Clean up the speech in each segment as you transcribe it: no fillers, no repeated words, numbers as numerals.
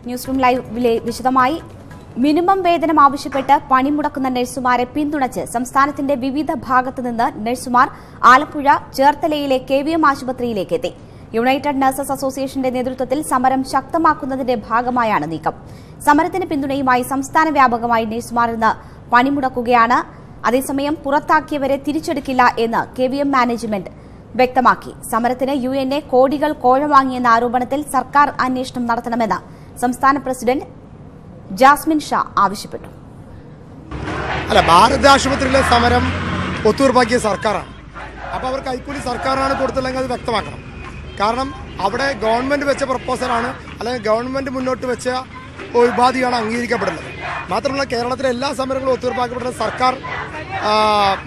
News room ലൈവിലെ വിശദമായി minimum വേതനം ആവശ്യപ്പെട്ട് പണിമുടക്കുന്ന നഴ്സുമാരെ പിന്തുണച്ച് സംസ്ഥാനത്തിന്റെ വിവിധ ഭാഗത്തു നിന്ന് നഴ്സുമാർ ആലപ്പുഴ ചേർത്തലയിലെ KVM ആശുപത്രിയിലേക്ക് എത്തി. യുണൈറ്റഡ് നഴ്സസ് അസോസിയേഷന്റെ നേതൃത്വത്തിൽ സമരം ശക്തമാക്കുന്നതിന്റെ ഭാഗമായാണ് നീക്കം. സമരത്തിന് പിന്തുണയുമായി സംസ്ഥാന വ്യാപകമായി നഴ്സുമാർ ഇന്ന് പണിമുടക്കുകയാണ്. അതേസമയം പുറത്താക്കിയവരെ തിരിച്ചെടുക്കില്ല എന്ന് KVM മാനേജ്മെന്റ് വ്യക്തമാക്കി. സമരത്തിന് UNA കോടികൾ കോഴ വാങ്ങിയെന്ന ആരോപണത്തിൽ സർക്കാർ അന്വേഷണം നടത്തണമെന്ന് സംസ്ഥാന പ്രസിഡന്റ് ജാസ്മിൻ ഷാ ആവശ്യപ്പെട്ടു. ഭാരത് ആശുപത്രിയിലെ സമരം ഒത്തുതീർപ്പാക്കിയ സർക്കാരാണ്. അപ്പോൾ അവർ കൈക്കൂലി സർക്കാരാണ് കൊടുത്തില്ലെങ്കിൽ അത് വ്യക്തമാക്കണം. കാരണം അവിടെ ഗവൺമെന്റ് വെച്ച പ്രപ്പോസലാണ്, അല്ലെങ്കിൽ ഗവൺമെന്റ് മുന്നോട്ട് വെച്ച ഉപാധിയാണ് അംഗീകരിക്കപ്പെടുന്നത്. മാത്രമല്ല കേരളത്തിലെ എല്ലാ സമരങ്ങളും ഒത്തുതീർപ്പാക്കപ്പെടുന്നത് സർക്കാർ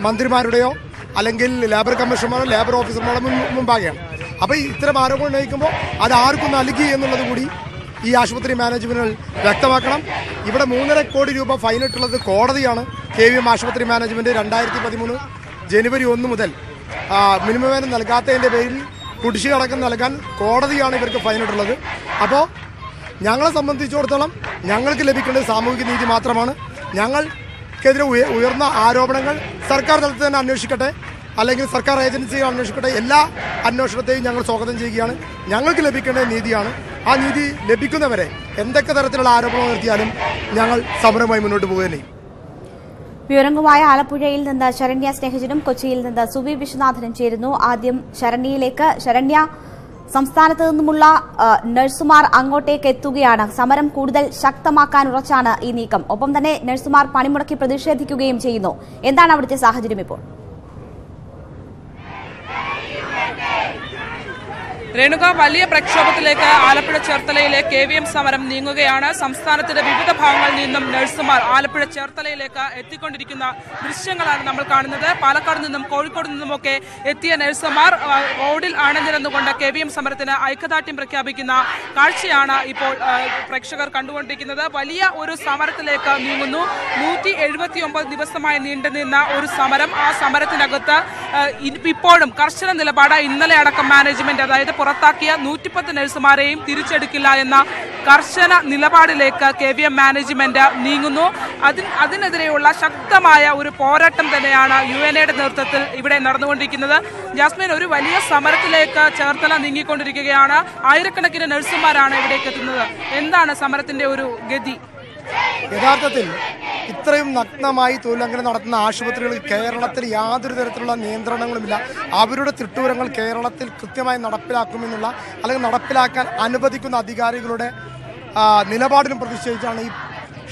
മന്ത്രിമാരുടെയോ അല്ലെങ്കിൽ ലേബർ കമ്മീഷണർമാരോ ലേബർ ഓഫീസർമാരോ മുമ്പാകെയാണ്. അപ്പോൾ ഇത്തരം ആരോപണം ഉന്നയിക്കുമ്പോൾ അത് ആർക്കും നൽകി എന്നുള്ളത് കൂടി ഈ ആശുപത്രി മാനേജ്മെന്റുകൾ വ്യക്തമാക്കണം. ഇവിടെ 3.5 കോടി രൂപ ഫൈനിട്ടുള്ളത് കോടതിയാണ്. KVM ആശുപത്രി മാനേജ്മെന്റ് 2013 ജനുവരി 1 മുതൽ മിനിമം വേതനം നൽകാത്തതിൻ്റെ പേരിൽ കുടിശ്ശിക അടക്കം നൽകാൻ കോടതിയാണ് ഇവർക്ക് ഫൈനിട്ടുള്ളത്. അപ്പോൾ ഞങ്ങളെ സംബന്ധിച്ചിടത്തോളം ഞങ്ങൾക്ക് ലഭിക്കേണ്ടത് സാമൂഹിക നീതി മാത്രമാണ്. ഞങ്ങൾക്കെതിരെ ഉയർന്ന ആരോപണങ്ങൾ സർക്കാർ തലത്തിൽ തന്നെ അന്വേഷിക്കട്ടെ, അല്ലെങ്കിൽ സർക്കാർ ഏജൻസികൾ അന്വേഷിക്കട്ടെ. എല്ലാ അന്വേഷണത്തെയും ഞങ്ങൾ സ്വാഗതം ചെയ്യുകയാണ്. ഞങ്ങൾക്ക് ലഭിക്കേണ്ട നീതിയാണ്. ആ നീതി ലഭിക്കുന്നവരെ എന്തൊക്കെ തരത്തിലുള്ള ആരോപണം ഉയർത്തിയാലും ഞങ്ങൾ സമരമായി മുന്നോട്ട് പോകുകയും. വിവരങ്ങളുമായ ആലപ്പുഴയിൽ നിന്ന് ശരണ്യ സ്നേഹജനും കൊച്ചിയിൽ നിന്ന് സുവി വിശ്വനാഥനും ചേരുന്നു. ആദ്യം ശരണ്യയിലേക്ക്. ശരണ്യ, സംസ്ഥാനത്ത് നിന്നുമുള്ള നഴ്സുമാർ അങ്ങോട്ടേക്ക് എത്തുകയാണ്. സമരം കൂടുതൽ ശക്തമാക്കാൻ ഉറച്ചാണ് ഈ നീക്കം. ഒപ്പം തന്നെ നഴ്സുമാർ പണിമുടക്കി പ്രതിഷേധിക്കുകയും ചെയ്യുന്നു. എന്താണ് അവിടുത്തെ സാഹചര്യം ഇപ്പോൾ? രേണുക, വലിയ പ്രക്ഷോഭത്തിലേക്ക് ആലപ്പുഴ ചേർത്തലയിലെ KVM സമരം നീങ്ങുകയാണ്. സംസ്ഥാനത്തിന്റെ വിവിധ ഭാഗങ്ങളിൽ നിന്നും നഴ്സുമാർ ആലപ്പുഴ ചേർത്തലയിലേക്ക് എത്തിക്കൊണ്ടിരിക്കുന്ന ദൃശ്യങ്ങളാണ് നമ്മൾ കാണുന്നത്. പാലക്കാട് നിന്നും കോഴിക്കോട് നിന്നുമൊക്കെ എത്തിയ നഴ്സുമാർ റോഡിൽ അണിനിരന്നുകൊണ്ട് KVM സമരത്തിന് ഐക്യദാർഢ്യം പ്രഖ്യാപിക്കുന്ന കാഴ്ചയാണ് ഇപ്പോൾ പ്രേക്ഷകർ കണ്ടുകൊണ്ടിരിക്കുന്നത്. വലിയ ഒരു സമരത്തിലേക്ക് നീങ്ങുന്നു. 179 ദിവസമായി നീണ്ടുനിന്ന ഒരു സമരം. ആ സമരത്തിനകത്ത് ഇപ്പോഴും കർശന നിലപാട് ഇന്നലെ അടക്കം മാനേജ്മെന്റ്, അതായത് പുറത്താക്കിയ 110 നഴ്സുമാരെയും തിരിച്ചെടുക്കില്ല എന്ന കർശന നിലപാടിലേക്ക് KVM മാനേജ്മെന്റ് നീങ്ങുന്നു. അതിനെതിരെയുള്ള ശക്തമായ ഒരു പോരാട്ടം തന്നെയാണ് UNAയുടെ നേതൃത്വത്തിൽ ഇവിടെ നടന്നുകൊണ്ടിരിക്കുന്നത്. ജാസ്മിൻ, ഒരു വലിയ സമരത്തിലേക്ക് ചേർത്തല നീങ്ങിക്കൊണ്ടിരിക്കുകയാണ്. ആയിരക്കണക്കിന് നഴ്സുമാരാണ് ഇവിടേക്ക് എത്തുന്നത്. എന്താണ് സമരത്തിന്റെ ഒരു ഗതി? യഥാർത്ഥത്തിൽ ഇത്രയും നഗ്നമായി തൊഴിലംഘനം നടത്തുന്ന ആശുപത്രികളിൽ കേരളത്തിൽ യാതൊരു തരത്തിലുള്ള നിയന്ത്രണങ്ങളുമില്ല. അവരുടെ തിട്ടൂരങ്ങൾ കേരളത്തിൽ കൃത്യമായി നടപ്പിലാക്കുമെന്നുള്ള, അല്ലെങ്കിൽ നടപ്പിലാക്കാൻ അനുവദിക്കുന്ന അധികാരികളുടെ നിലപാടിനും പ്രതിഷേധിച്ചാണ് ഈ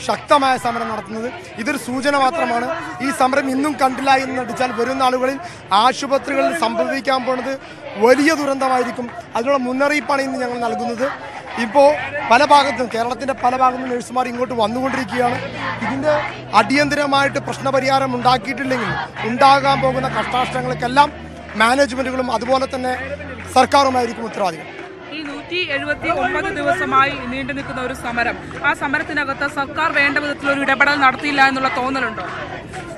ശക്തമായ സമരം നടത്തുന്നത്. ഇതൊരു സൂചന മാത്രമാണ്. ഈ സമരം ഇന്നും കണ്ടില്ല എന്ന് നടിച്ചാൽ വരുന്ന ആളുകളിൽ ആശുപത്രികളിൽ സംഭവിക്കാൻ പോകുന്നത് വലിയ ദുരന്തമായിരിക്കും. അതിനുള്ള മുന്നറിയിപ്പാണ് ഇന്ന് ഞങ്ങൾ നൽകുന്നത്. ഇപ്പോൾ പല ഭാഗത്തും, കേരളത്തിൻ്റെ പല ഭാഗത്തും നഴ്സുമാർ ഇങ്ങോട്ട് വന്നുകൊണ്ടിരിക്കുകയാണ്. ഇതിൻ്റെ അടിയന്തരമായിട്ട് പ്രശ്നപരിഹാരം ഉണ്ടാക്കിയിട്ടില്ലെങ്കിൽ ഉണ്ടാകാൻ പോകുന്ന കഷ്ടാഷ്ടങ്ങൾക്കെല്ലാം മാനേജ്മെന്റുകളും അതുപോലെ തന്നെ സർക്കാരുമായിരിക്കും ഉത്തരവാദികൾ. ഈ 179 ദിവസമായി നീണ്ടു നിൽക്കുന്ന ഒരു സമരം, ആ സമരത്തിനകത്ത് സർക്കാർ വേണ്ട വിധത്തിലൊരു ഇടപെടൽ നടത്തിയില്ല എന്നുള്ള തോന്നലുണ്ടോ?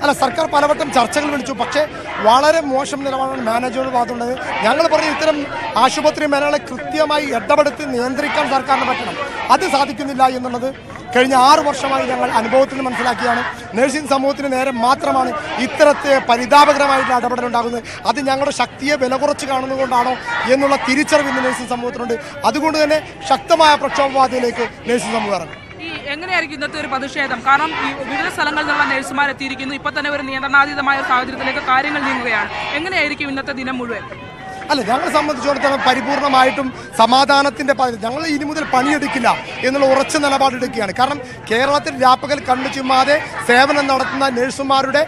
അല്ല, സർക്കാർ പലവട്ടം ചർച്ചകൾ വിളിച്ചു. പക്ഷേ വളരെ മോശം നിലപാടാണ് മാനേജ്മെന്റ് ഭാഗത്തുള്ളത്. ഞങ്ങൾ പറഞ്ഞു ഇത്തരം ആശുപത്രി മേഖലകളെ കൃത്യമായി ഇടപെടുത്തി നിയന്ത്രിക്കാൻ സർക്കാരിന് പറ്റണം. അത് സാധിക്കുന്നില്ല എന്നുള്ളത് കഴിഞ്ഞ 6 വർഷമായി ഞങ്ങൾ അനുഭവത്തിൽ നിന്ന് മനസ്സിലാക്കിയാണ്. നഴ്സിംഗ് സമൂഹത്തിന് നേരെ മാത്രമാണ് ഇത്തരത്തെ പരിതാപകരമായിട്ടുള്ള ഇടപെടലുണ്ടാകുന്നത്. അത് ഞങ്ങളുടെ ശക്തിയെ വില കുറച്ച് കാണുന്നതുകൊണ്ടാണോ എന്നുള്ള തിരിച്ചറിവ് ഇന്ന് നഴ്സിംഗ് സമൂഹത്തിനുണ്ട്. അതുകൊണ്ട് തന്നെ ശക്തമായ പ്രക്ഷോഭവാദിയിലേക്ക് നഴ്സിംഗ് സമൂഹം ഇറങ്ങും. എങ്ങനെയായിരിക്കും ഇന്നത്തെ ഒരു പ്രതിഷേധം? കാരണം ഈ വിവിധ സ്ഥലങ്ങളിൽ നിന്നുള്ള നഴ്സുമാർ എത്തിയിരിക്കുന്നു. ഇപ്പൊ തന്നെ ഒരു നിയന്ത്രണാതീതമായ സാഹചര്യത്തിലേക്ക് കാര്യങ്ങൾ നീങ്ങുകയാണ്. എങ്ങനെയായിരിക്കും ഇന്നത്തെ ദിനം മുഴുവൻ? അല്ല, ഞങ്ങളെ സംബന്ധിച്ചിടത്തോളം പരിപൂർണമായിട്ടും സമാധാനത്തിന്റെ ഞങ്ങൾ ഇനി മുതൽ പണിയെടുക്കില്ല എന്നുള്ള ഉറച്ച നിലപാടെടുക്കുകയാണ്. കാരണം കേരളത്തിൽ രാപ്പകൽ കണ്ണു ചുമ്മാതെ സേവനം നടത്തുന്ന നഴ്സുമാരുടെ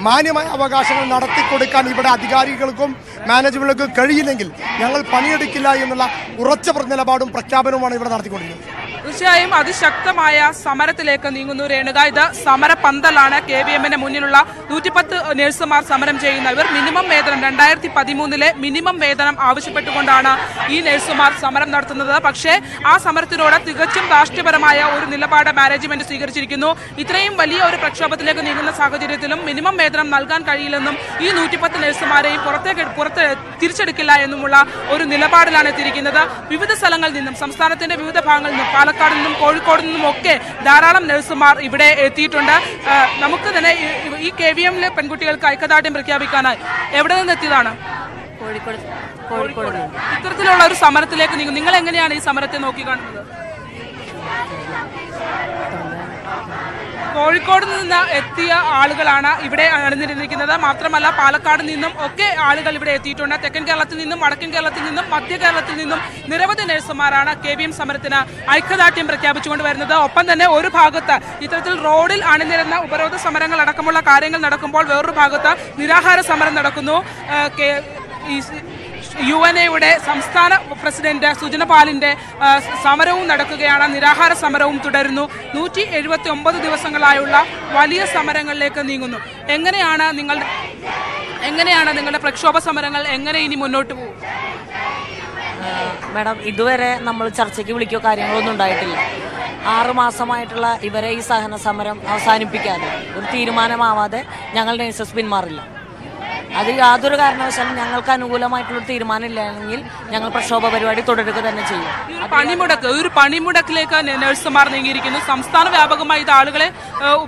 മാന്യമായ അവകാശങ്ങൾ നടത്തിക്കൊടുക്കാൻ ഇവിടെ അധികാരികൾക്കും മാനേജ്മെന്റിനും കഴിയില്ലെങ്കിൽ ഞങ്ങൾ പണിയെടുക്കില്ല എന്നുള്ള ഉറച്ച നിലപാടും പ്രഖ്യാപനവുമാണ് ഇവിടെ നടത്തിക്കൊണ്ടിരിക്കുന്നത്. തീർച്ചയായും അതിശക്തമായ സമരത്തിലേക്ക് നീങ്ങുന്നു രേണുക. ഇത് സമരപന്തലാണ്. KVMന്റെ മുന്നിലുള്ള 110 നഴ്സുമാർ സമരം ചെയ്യുന്ന ഇവർ മിനിമം വേതനം 2013 മിനിമം വേതനം ആവശ്യപ്പെട്ടുകൊണ്ടാണ് ഈ നഴ്സുമാർ സമരം നടത്തുന്നത്. പക്ഷേ ആ സമരത്തിനോട് തികച്ചും രാഷ്ട്രീയപരമായ ഒരു നിലപാട് മാനേജ്മെന്റ് സ്വീകരിച്ചിരിക്കുന്നു. ഇത്രയും വലിയ ഒരു പ്രക്ഷോഭത്തിലേക്ക് നീങ്ങുന്ന സാഹചര്യത്തിലും മിനിമം വേതനം നൽകാൻ കഴിയില്ലെന്നും ഈ 110 നഴ്സുമാരെയും പുറത്ത് തിരിച്ചെടുക്കില്ല എന്നുമുള്ള ഒരു നിലപാടിലാണ് എത്തിയിരിക്കുന്നത്. വിവിധ സ്ഥലങ്ങളിൽ നിന്നും, സംസ്ഥാനത്തിന്റെ വിവിധ ഭാഗങ്ങളിൽ നിന്നും, പാലക്കാട് നിന്നും കോഴിക്കോട് നിന്നും ഒക്കെ ധാരാളം നഴ്സുമാർ ഇവിടെ എത്തിയിട്ടുണ്ട്. നമുക്ക് തന്നെ ഈ KVM പെൺകുട്ടികൾക്ക് ഐക്യദാർഢ്യം പ്രഖ്യാപിക്കാനായി എവിടെ നിന്ന് എത്തിയതാണ്? കോഴിക്കോട്. ഇത്തരത്തിലുള്ള ഒരു സമരത്തിലേക്ക് നിങ്ങൾ എങ്ങനെയാണ് ഈ സമരത്തെ നോക്കിക്കാണുന്നത്? കോഴിക്കോട് നിന്ന് എത്തിയ ആളുകളാണ് ഇവിടെ അണിനിരന്നിരിക്കുന്നത്. മാത്രമല്ല പാലക്കാട് നിന്നും ഒക്കെ ആളുകൾ ഇവിടെ എത്തിയിട്ടുണ്ട്. തെക്കൻ കേരളത്തിൽ നിന്നും വടക്കൻ കേരളത്തിൽ നിന്നും മധ്യ കേരളത്തിൽ നിന്നും നിരവധി നഴ്സുമാരാണ് KVM സമരത്തിന് ഐക്യദാർഢ്യം പ്രഖ്യാപിച്ചുകൊണ്ട് വരുന്നത്. ഒപ്പം തന്നെ ഒരു ഭാഗത്ത് ഇത്തരത്തിൽ റോഡിൽ അണിനിരന്ന ഉപരോധ സമരങ്ങൾ അടക്കമുള്ള കാര്യങ്ങൾ നടക്കുമ്പോൾ വേറൊരു ഭാഗത്ത് നിരാഹാര സമരം നടക്കുന്നു. UNAയുടെ സംസ്ഥാന പ്രസിഡന്റ് സുജന പാലിന്റെ സമരവും നടക്കുകയാണ്. നിരാഹാര സമരവും തുടരുന്നു. 179 ദിവസങ്ങളായുള്ള വലിയ സമരങ്ങളിലേക്ക് നീങ്ങുന്നു. എങ്ങനെയാണ് നിങ്ങളുടെ പ്രക്ഷോഭ സമരങ്ങൾ എങ്ങനെ ഇനി മുന്നോട്ട് പോകും? മാഡം, ഇതുവരെ നമ്മൾ ചർച്ചയ്ക്ക് വിളിക്കോ കാര്യങ്ങളൊന്നും ഉണ്ടായിട്ടില്ല. 6 മാസമായിട്ടുള്ള ഇവരെ ഈ സഹന സമരം അവസാനിപ്പിക്കാതെ ഒരു തീരുമാനമാവാതെ ഞങ്ങൾ നഴ്സസ് പിന്മാറില്ല. അത് യാതൊരു കാരണവശാലും ഞങ്ങൾക്ക് അനുകൂലമായിട്ടുള്ള തീരുമാനം ഇല്ലെങ്കിൽ ഞങ്ങൾ പ്രക്ഷോഭ പരിപാടി തുടരുക തന്നെ ചെയ്യും. ഒരു പണിമുടക്കിലേക്ക് നഴ്സുമാർ നീങ്ങിയിരിക്കുന്നു. സംസ്ഥാന വ്യാപകമായി ഇത് ആളുകളെ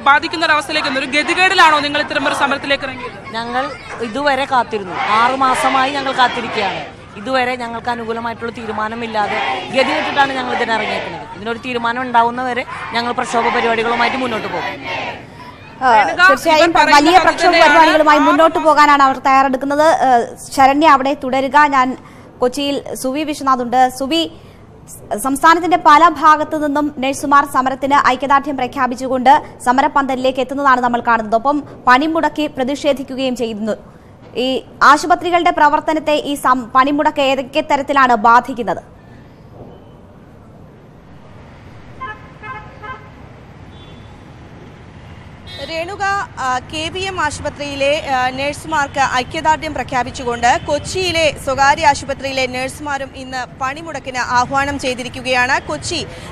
ബാധിക്കുന്ന ഒരവസ്ഥയിലേക്ക് ഒരു ഗതികേടിലാണോ നിങ്ങൾ ഇത്തരം ഒരു സമരത്തിലേക്ക് ഇറങ്ങിയത്? ഞങ്ങൾ ഇതുവരെ കാത്തിരുന്നു. 6 മാസമായി ഞങ്ങൾ കാത്തിരിക്കുകയാണ്. ഇതുവരെ ഞങ്ങൾക്ക് അനുകൂലമായിട്ടുള്ള തീരുമാനമില്ലാതെ ഗതികെട്ടിട്ടാണ് ഞങ്ങൾ ഇതിനിറങ്ങിയിരിക്കുന്നത്. ഇതിനൊരു തീരുമാനം ഉണ്ടാവുന്നവരെ ഞങ്ങൾ പ്രക്ഷോഭ പരിപാടികളുമായിട്ട് മുന്നോട്ട് പോകും. തീർച്ചയായും വലിയ പ്രക്ഷോഭ പരിപാടികളുമായി മുന്നോട്ട് പോകാനാണ് അവർ തയ്യാറെടുക്കുന്നത്. ശരണ്യ അവിടെ തുടരുക. ഞാൻ കൊച്ചിയിൽ സുവി വിശ്വനാഥ് ഉണ്ട്. സുവി, സംസ്ഥാനത്തിന്റെ പല ഭാഗത്തു നിന്നും നഴ്സുമാർ സമരത്തിന് ഐക്യദാർഢ്യം പ്രഖ്യാപിച്ചുകൊണ്ട് സമരപന്തലിലേക്ക് എത്തുന്നതാണ് നമ്മൾ കാണുന്നത്. ഒപ്പം പണിമുടക്കി പ്രതിഷേധിക്കുകയും ചെയ്യുന്നു. ഈ ആശുപത്രികളുടെ പ്രവർത്തനത്തെ ഈ പണിമുടക്ക് ഏതൊക്കെ തരത്തിലാണ് ബാധിക്കുന്നത്? രേണുക, KVM ആശുപത്രിയിലെ നഴ്സുമാർക്ക് ഐക്യദാർഢ്യം പ്രഖ്യാപിച്ചുകൊണ്ട് കൊച്ചിയിലെ സ്വകാര്യ ആശുപത്രിയിലെ നഴ്സുമാരും ഇന്ന് പണിമുടക്കിന് ആഹ്വാനം ചെയ്തിരിക്കുകയാണ്.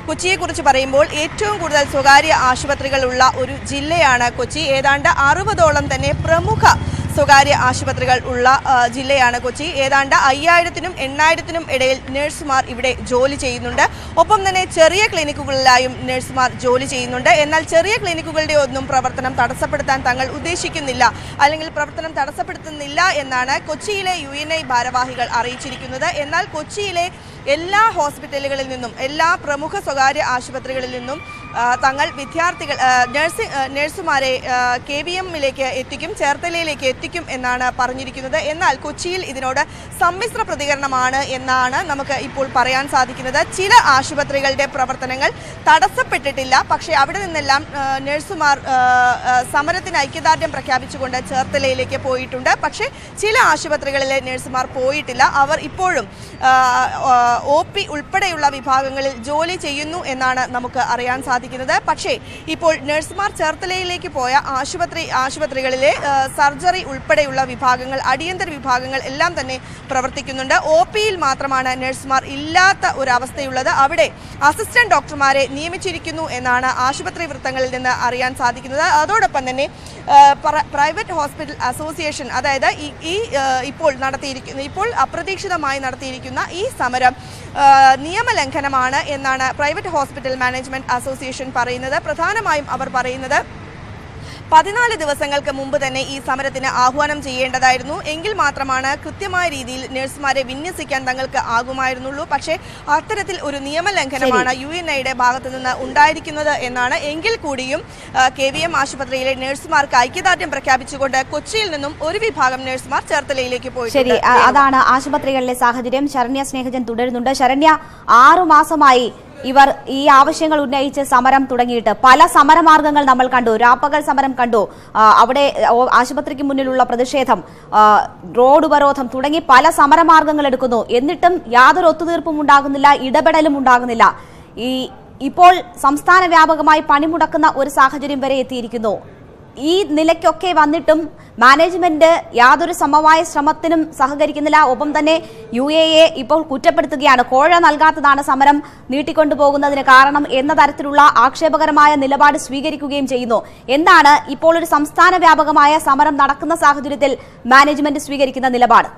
കൊച്ചിയെക്കുറിച്ച് പറയുമ്പോൾ ഏറ്റവും കൂടുതൽ സ്വകാര്യ ആശുപത്രികളുള്ള ഒരു ജില്ലയാണ് കൊച്ചി. ഏതാണ്ട് 60ഓളം തന്നെ പ്രമുഖ സ്വകാര്യ ആശുപത്രികൾ ഉള്ള ജില്ലയാണ് കൊച്ചി. ഏതാണ്ട് 5000-നും 8000-നും ഇടയിൽ നഴ്സുമാർ ഇവിടെ ജോലി ചെയ്യുന്നുണ്ട്. ഒപ്പം തന്നെ ചെറിയ ക്ലിനിക്കുകളിലായും നഴ്സുമാർ ജോലി ചെയ്യുന്നുണ്ട്. എന്നാൽ ചെറിയ ക്ലിനിക്കുകളുടെ ഒന്നും പ്രവർത്തനം തടസ്സപ്പെടുത്താൻ തങ്ങൾ ഉദ്ദേശിക്കുന്നില്ല, അല്ലെങ്കിൽ പ്രവർത്തനം തടസ്സപ്പെടുത്തുന്നില്ല എന്നാണ് കൊച്ചിയിലെ UNA ഭാരവാഹികൾ അറിയിച്ചിരിക്കുന്നത്. എന്നാൽ കൊച്ചിയിലെ എല്ലാ ഹോസ്പിറ്റലുകളിൽ നിന്നും, എല്ലാ പ്രമുഖ സ്വകാര്യ ആശുപത്രികളിൽ നിന്നും തങ്ങൾ നഴ്സുമാരെ KVMലേക്ക് എത്തിക്കും, ചേർത്തലയിലേക്ക് എത്തിക്കും എന്നാണ് പറഞ്ഞിരിക്കുന്നത്. എന്നാൽ കൊച്ചിയിൽ ഇതിനോട് സമ്മിശ്ര പ്രതികരണമാണ് എന്നാണ് നമുക്ക് ഇപ്പോൾ പറയാൻ സാധിക്കുന്നത്. ചില ആശുപത്രികളുടെ പ്രവർത്തനങ്ങൾ തടസ്സപ്പെട്ടിട്ടില്ല, പക്ഷേ അവിടെ നിന്നെല്ലാം നഴ്സുമാർ സമരത്തിന് ഐക്യദാർഢ്യം പ്രഖ്യാപിച്ചുകൊണ്ട് ചേർത്തലയിലേക്ക് പോയിട്ടുണ്ട്. പക്ഷേ ചില ആശുപത്രികളിലെ നഴ്സുമാർ പോയിട്ടില്ല. അവർ ഇപ്പോഴും OP ഉൾപ്പെടെയുള്ള വിഭാഗങ്ങളിൽ ജോലി ചെയ്യുന്നു എന്നാണ് നമുക്ക് അറിയാൻ സാധിക്കുന്നത്. പക്ഷേ ഇപ്പോൾ നഴ്സുമാർ ചേർത്തലയിലേക്ക് പോയ ആശുപത്രികളിലെ സർജറി ഉൾപ്പെടെയുള്ള വിഭാഗങ്ങൾ, അടിയന്തര വിഭാഗങ്ങൾ എല്ലാം തന്നെ പ്രവർത്തിക്കുന്നുണ്ട്. OPയിൽ മാത്രമാണ് നഴ്സുമാർ ഇല്ലാത്ത ഒരവസ്ഥയുള്ളത്. അവിടെ അസിസ്റ്റന്റ് ഡോക്ടർമാരെ നിയമിച്ചിരിക്കുന്നു എന്നാണ് ആശുപത്രി വൃത്തങ്ങളിൽ നിന്ന് അറിയാൻ സാധിക്കുന്നത്. അതോടൊപ്പം തന്നെ പ്രൈവറ്റ് ഹോസ്പിറ്റൽ അസോസിയേഷൻ, അതായത് ഇപ്പോൾ അപ്രതീക്ഷിതമായി നടത്തിയിരിക്കുന്ന ഈ സമരം നിയമലംഘനമാണ് എന്നാണ് പ്രൈവറ്റ് ഹോസ്പിറ്റൽ മാനേജ്മെന്റ് അസോസിയേഷൻ പറയുന്നത്. പ്രധാനമായും അവർ പറയുന്നത് 14 ദിവസങ്ങൾക്ക് മുമ്പ് തന്നെ ഈ സമരത്തിന് ആഹ്വാനം ചെയ്യേണ്ടതായിരുന്നു. എങ്കിൽ മാത്രമാണ് കൃത്യമായ രീതിയിൽ നഴ്സുമാരെ വിന്യസിക്കാൻ തങ്ങൾക്ക് ആകുമായിരുന്നുള്ളൂ. പക്ഷേ അത്തരത്തിൽ ഒരു നിയമലംഘനമാണ് UNAയുടെ ഭാഗത്തു നിന്ന് ഉണ്ടായിരിക്കുന്നത് എന്നാണ്. എങ്കിൽ കൂടിയും KVM ആശുപത്രിയിലെ നഴ്സുമാർക്ക് ഐക്യദാർഢ്യം പ്രഖ്യാപിച്ചുകൊണ്ട് കൊച്ചിയിൽ നിന്നും ഒരു വിഭാഗം നഴ്സുമാർ ചേർത്തലയിലേക്ക് പോയി. ശരി, അതാണ് ആശുപത്രികളിലെ സാഹചര്യം. ശരണ്യ സ്നേഹജൻ തുടരുന്നുണ്ട്. ശരണ്യ, 6 മാസമായി ഇവർ ഈ ആവശ്യങ്ങൾ ഉന്നയിച്ച് സമരം തുടങ്ങിയിട്ട് പല സമരമാർഗങ്ങൾ നമ്മൾ കണ്ടു. രാപ്പകൽ സമരം കണ്ടു, അവിടെ ആശുപത്രിക്ക് മുന്നിലുള്ള പ്രതിഷേധം, റോഡ് ഉപരോധം തുടങ്ങി പല സമരമാർഗങ്ങൾ എടുക്കുന്നു. എന്നിട്ടും യാതൊരു ഒത്തുതീർപ്പും ഉണ്ടാകുന്നില്ല, ഇടപെടലും ഉണ്ടാകുന്നില്ല. ഇപ്പോൾ സംസ്ഥാന വ്യാപകമായി പണിമുടക്കുന്ന ഒരു സാഹചര്യം വരെ എത്തിയിരിക്കുന്നു. ഈ നിലയ്ക്കൊക്കെ വന്നിട്ടും മാനേജ്മെന്റ് യാതൊരു സമവായ ശ്രമത്തിനും സഹകരിക്കുന്നില്ല. ഒപ്പം തന്നെ UAE ഇപ്പോൾ കുറ്റപ്പെടുത്തുകയാണ്. കോഴ നൽകാത്തതാണ് സമരം നീട്ടിക്കൊണ്ടുപോകുന്നതിന് കാരണം എന്ന തരത്തിലുള്ള ആക്ഷേപകരമായ നിലപാട് സ്വീകരിക്കുകയും ചെയ്യുന്നു. എന്താണ് ഇപ്പോൾ ഒരു സംസ്ഥാന വ്യാപകമായ സമരം നടക്കുന്ന സാഹചര്യത്തിൽ മാനേജ്മെന്റ് സ്വീകരിക്കുന്ന നിലപാട്?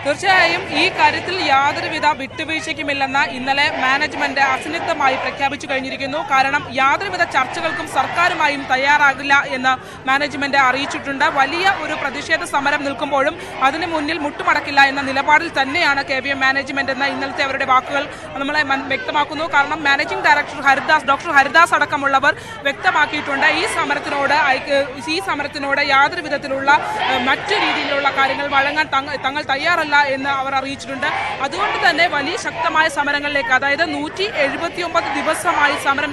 തീർച്ചയായും ഈ കാര്യത്തിൽ യാതൊരുവിധ വിട്ടുവീഴ്ചയ്ക്കുമില്ലെന്ന് ഇന്നലെ മാനേജ്മെന്റ് അസന്നിഗ്ധമായി പ്രഖ്യാപിച്ചു കഴിഞ്ഞിരിക്കുന്നു. കാരണം യാതൊരുവിധ ചർച്ചകൾക്കും സർക്കാരുമായും തയ്യാറാകില്ല എന്ന് മാനേജ്മെന്റ് അറിയിച്ചിട്ടുണ്ട്. വലിയ ഒരു പ്രതിഷേധ സമരം നിൽക്കുമ്പോഴും അതിന് മുന്നിൽ മുട്ടുമടക്കില്ല എന്ന നിലപാടിൽ തന്നെയാണ് KVM മാനേജ്മെന്റ് എന്ന ഇന്നലത്തെ അവരുടെ വാക്കുകൾ നമ്മളെ വ്യക്തമാക്കുന്നു. കാരണം മാനേജിംഗ് ഡയറക്ടർ ഡോക്ടർ ഹരിദാസ് അടക്കമുള്ളവർ വ്യക്തമാക്കിയിട്ടുണ്ട് ഈ സമരത്തിനോട് യാതൊരു വിധത്തിലുള്ള മറ്റു രീതിയിലുള്ള കാര്യങ്ങൾ വഴങ്ങാൻ തങ്ങൾ തയ്യാറല്ല എന്ന് അവർ അറിയിച്ചിട്ടുണ്ട്. അതുകൊണ്ട് തന്നെ വലിയ ശക്തമായ സമരങ്ങളിലേക്ക്, അതായത് 179 ദിവസമായി സമരം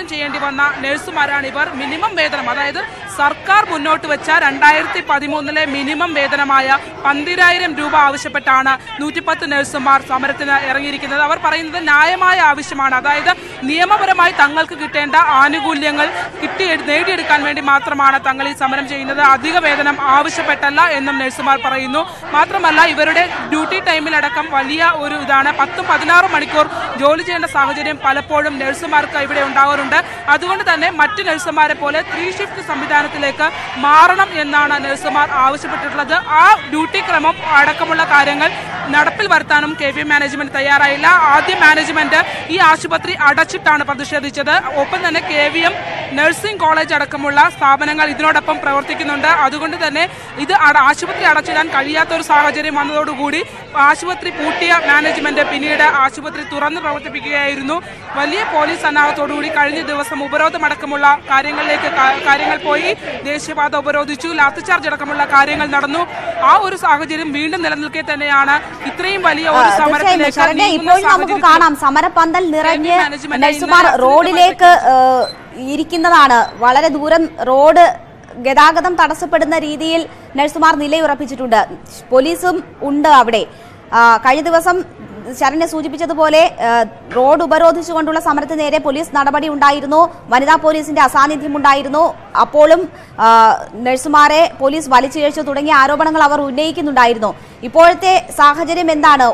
ചെയ്യേണ്ടി വന്ന നഴ്സുമാരാണ് ഇവർ. മിനിമം വേതനം, അതായത് സർക്കാർ മുന്നോട്ട് വെച്ച 2013 മിനിമം വേതനമായ 12,000 രൂപ ആവശ്യപ്പെട്ടാണ് 110 നഴ്സുമാർ സമരത്തിന് ഇറങ്ങിയിരിക്കുന്നത്. അവർ പറയുന്നത് ന്യായമായ ആവശ്യമാണ്, അതായത് നിയമപരമായി തങ്ങൾക്ക് കിട്ടേണ്ട ആനുകൂല്യങ്ങൾ നേടിയെടുക്കാൻ വേണ്ടി മാത്രമാണ് തങ്ങൾ ഈ സമരം ചെയ്യുന്നത്. അധിക വേതനം ആവശ്യപ്പെട്ടല്ല എന്നും നഴ്സുമാർ പറയുന്നു. മാത്രമല്ല ഇവരുടെ ഡ്യൂട്ടി ടൈമിലടക്കം വലിയ ഒരു ഇതാണ്. 10-16 മണിക്കൂർ ജോലി ചെയ്യേണ്ട സാഹചര്യം പലപ്പോഴും നഴ്സുമാർക്ക് ഇവിടെ ഉണ്ടാകാറുണ്ട്. അതുകൊണ്ട് തന്നെ മറ്റ് നഴ്സുമാരെ പോലെ 3 ഷിഫ്റ്റ് സംവിധാനത്തിലേക്ക് മാറണം എന്നാണ് നഴ്സുമാർ ആവശ്യപ്പെട്ടിട്ടുള്ളത്. ആ ഡ്യൂട്ടി ക്രമം അടക്കമുള്ള കാര്യങ്ങൾ നടപ്പിൽ വരുത്താനും KVM മാനേജ്മെന്റ് തയ്യാറായില്ല. ആദ്യം മാനേജ്മെന്റ് ഈ ആശുപത്രി അടച്ചിട്ടാണ് പ്രതിഷേധിച്ചത്. ഒപ്പം തന്നെ KVM നഴ്സിംഗ് കോളേജ് അടക്കമുള്ള സ്ഥാപനങ്ങൾ ഇതിനോടൊപ്പം പ്രവർത്തിക്കുന്നുണ്ട്. അതുകൊണ്ട് തന്നെ ഇത് ആശുപത്രി അടച്ചിടാൻ കഴിയാത്ത ഒരു സാഹചര്യം വന്നതോടുകൂടി ആശുപത്രി പൂട്ടിയ മാനേജ്മെന്റ് പിന്നീട് ആശുപത്രി തുറന്ന് പ്രവർത്തിപ്പിക്കുകയായിരുന്നു. വലിയ പോലീസ് സന്നാഹത്തോടുകൂടി കഴിഞ്ഞ ദിവസം ഉപരോധമടക്കമുള്ള കാര്യങ്ങൾ പോയി. ദേശീയപാത ഉപരോധിച്ചു, ലാത്തിചാർജ് അടക്കമുള്ള കാര്യങ്ങൾ നടന്നു. ആ ഒരു സാഹചര്യം വീണ്ടും നിലനിൽക്കെ തന്നെയാണ് ഇത്രയും വലിയ ഒരു സമരത്തിലേക്ക് നമുക്ക് കാണാം. സമരപന്തൽ നിറഞ്ഞ് നഴ്സുമാർ റോഡിലേക്ക് ഇരിക്കുന്നതാണ്. വളരെ ദൂരം റോഡ് ഗതാഗതം തടസ്സപ്പെടുന്ന രീതിയിൽ നഴ്സുമാർ നിലയുറപ്പിച്ചിട്ടുണ്ട്. പോലീസും ഉണ്ട് അവിടെ. കഴിഞ്ഞ ദിവസം ശരണ്യ സൂചിപ്പിച്ചതുപോലെ റോഡ് ഉപരോധിച്ചുകൊണ്ടുള്ള സമരത്തിന് നേരെ പോലീസ് നടപടി ഉണ്ടായിരുന്നു. വനിതാ പോലീസിന്റെ അസാന്നിധ്യം ഉണ്ടായിരുന്നു. അപ്പോഴും നഴ്സുമാരെ പോലീസ് വലിച്ചിഴച്ചു തുടങ്ങിയ ആരോപണങ്ങൾ അവർ ഉന്നയിക്കുന്നുണ്ടായിരുന്നു. ഇപ്പോഴത്തെ സാഹചര്യം എന്താണ്?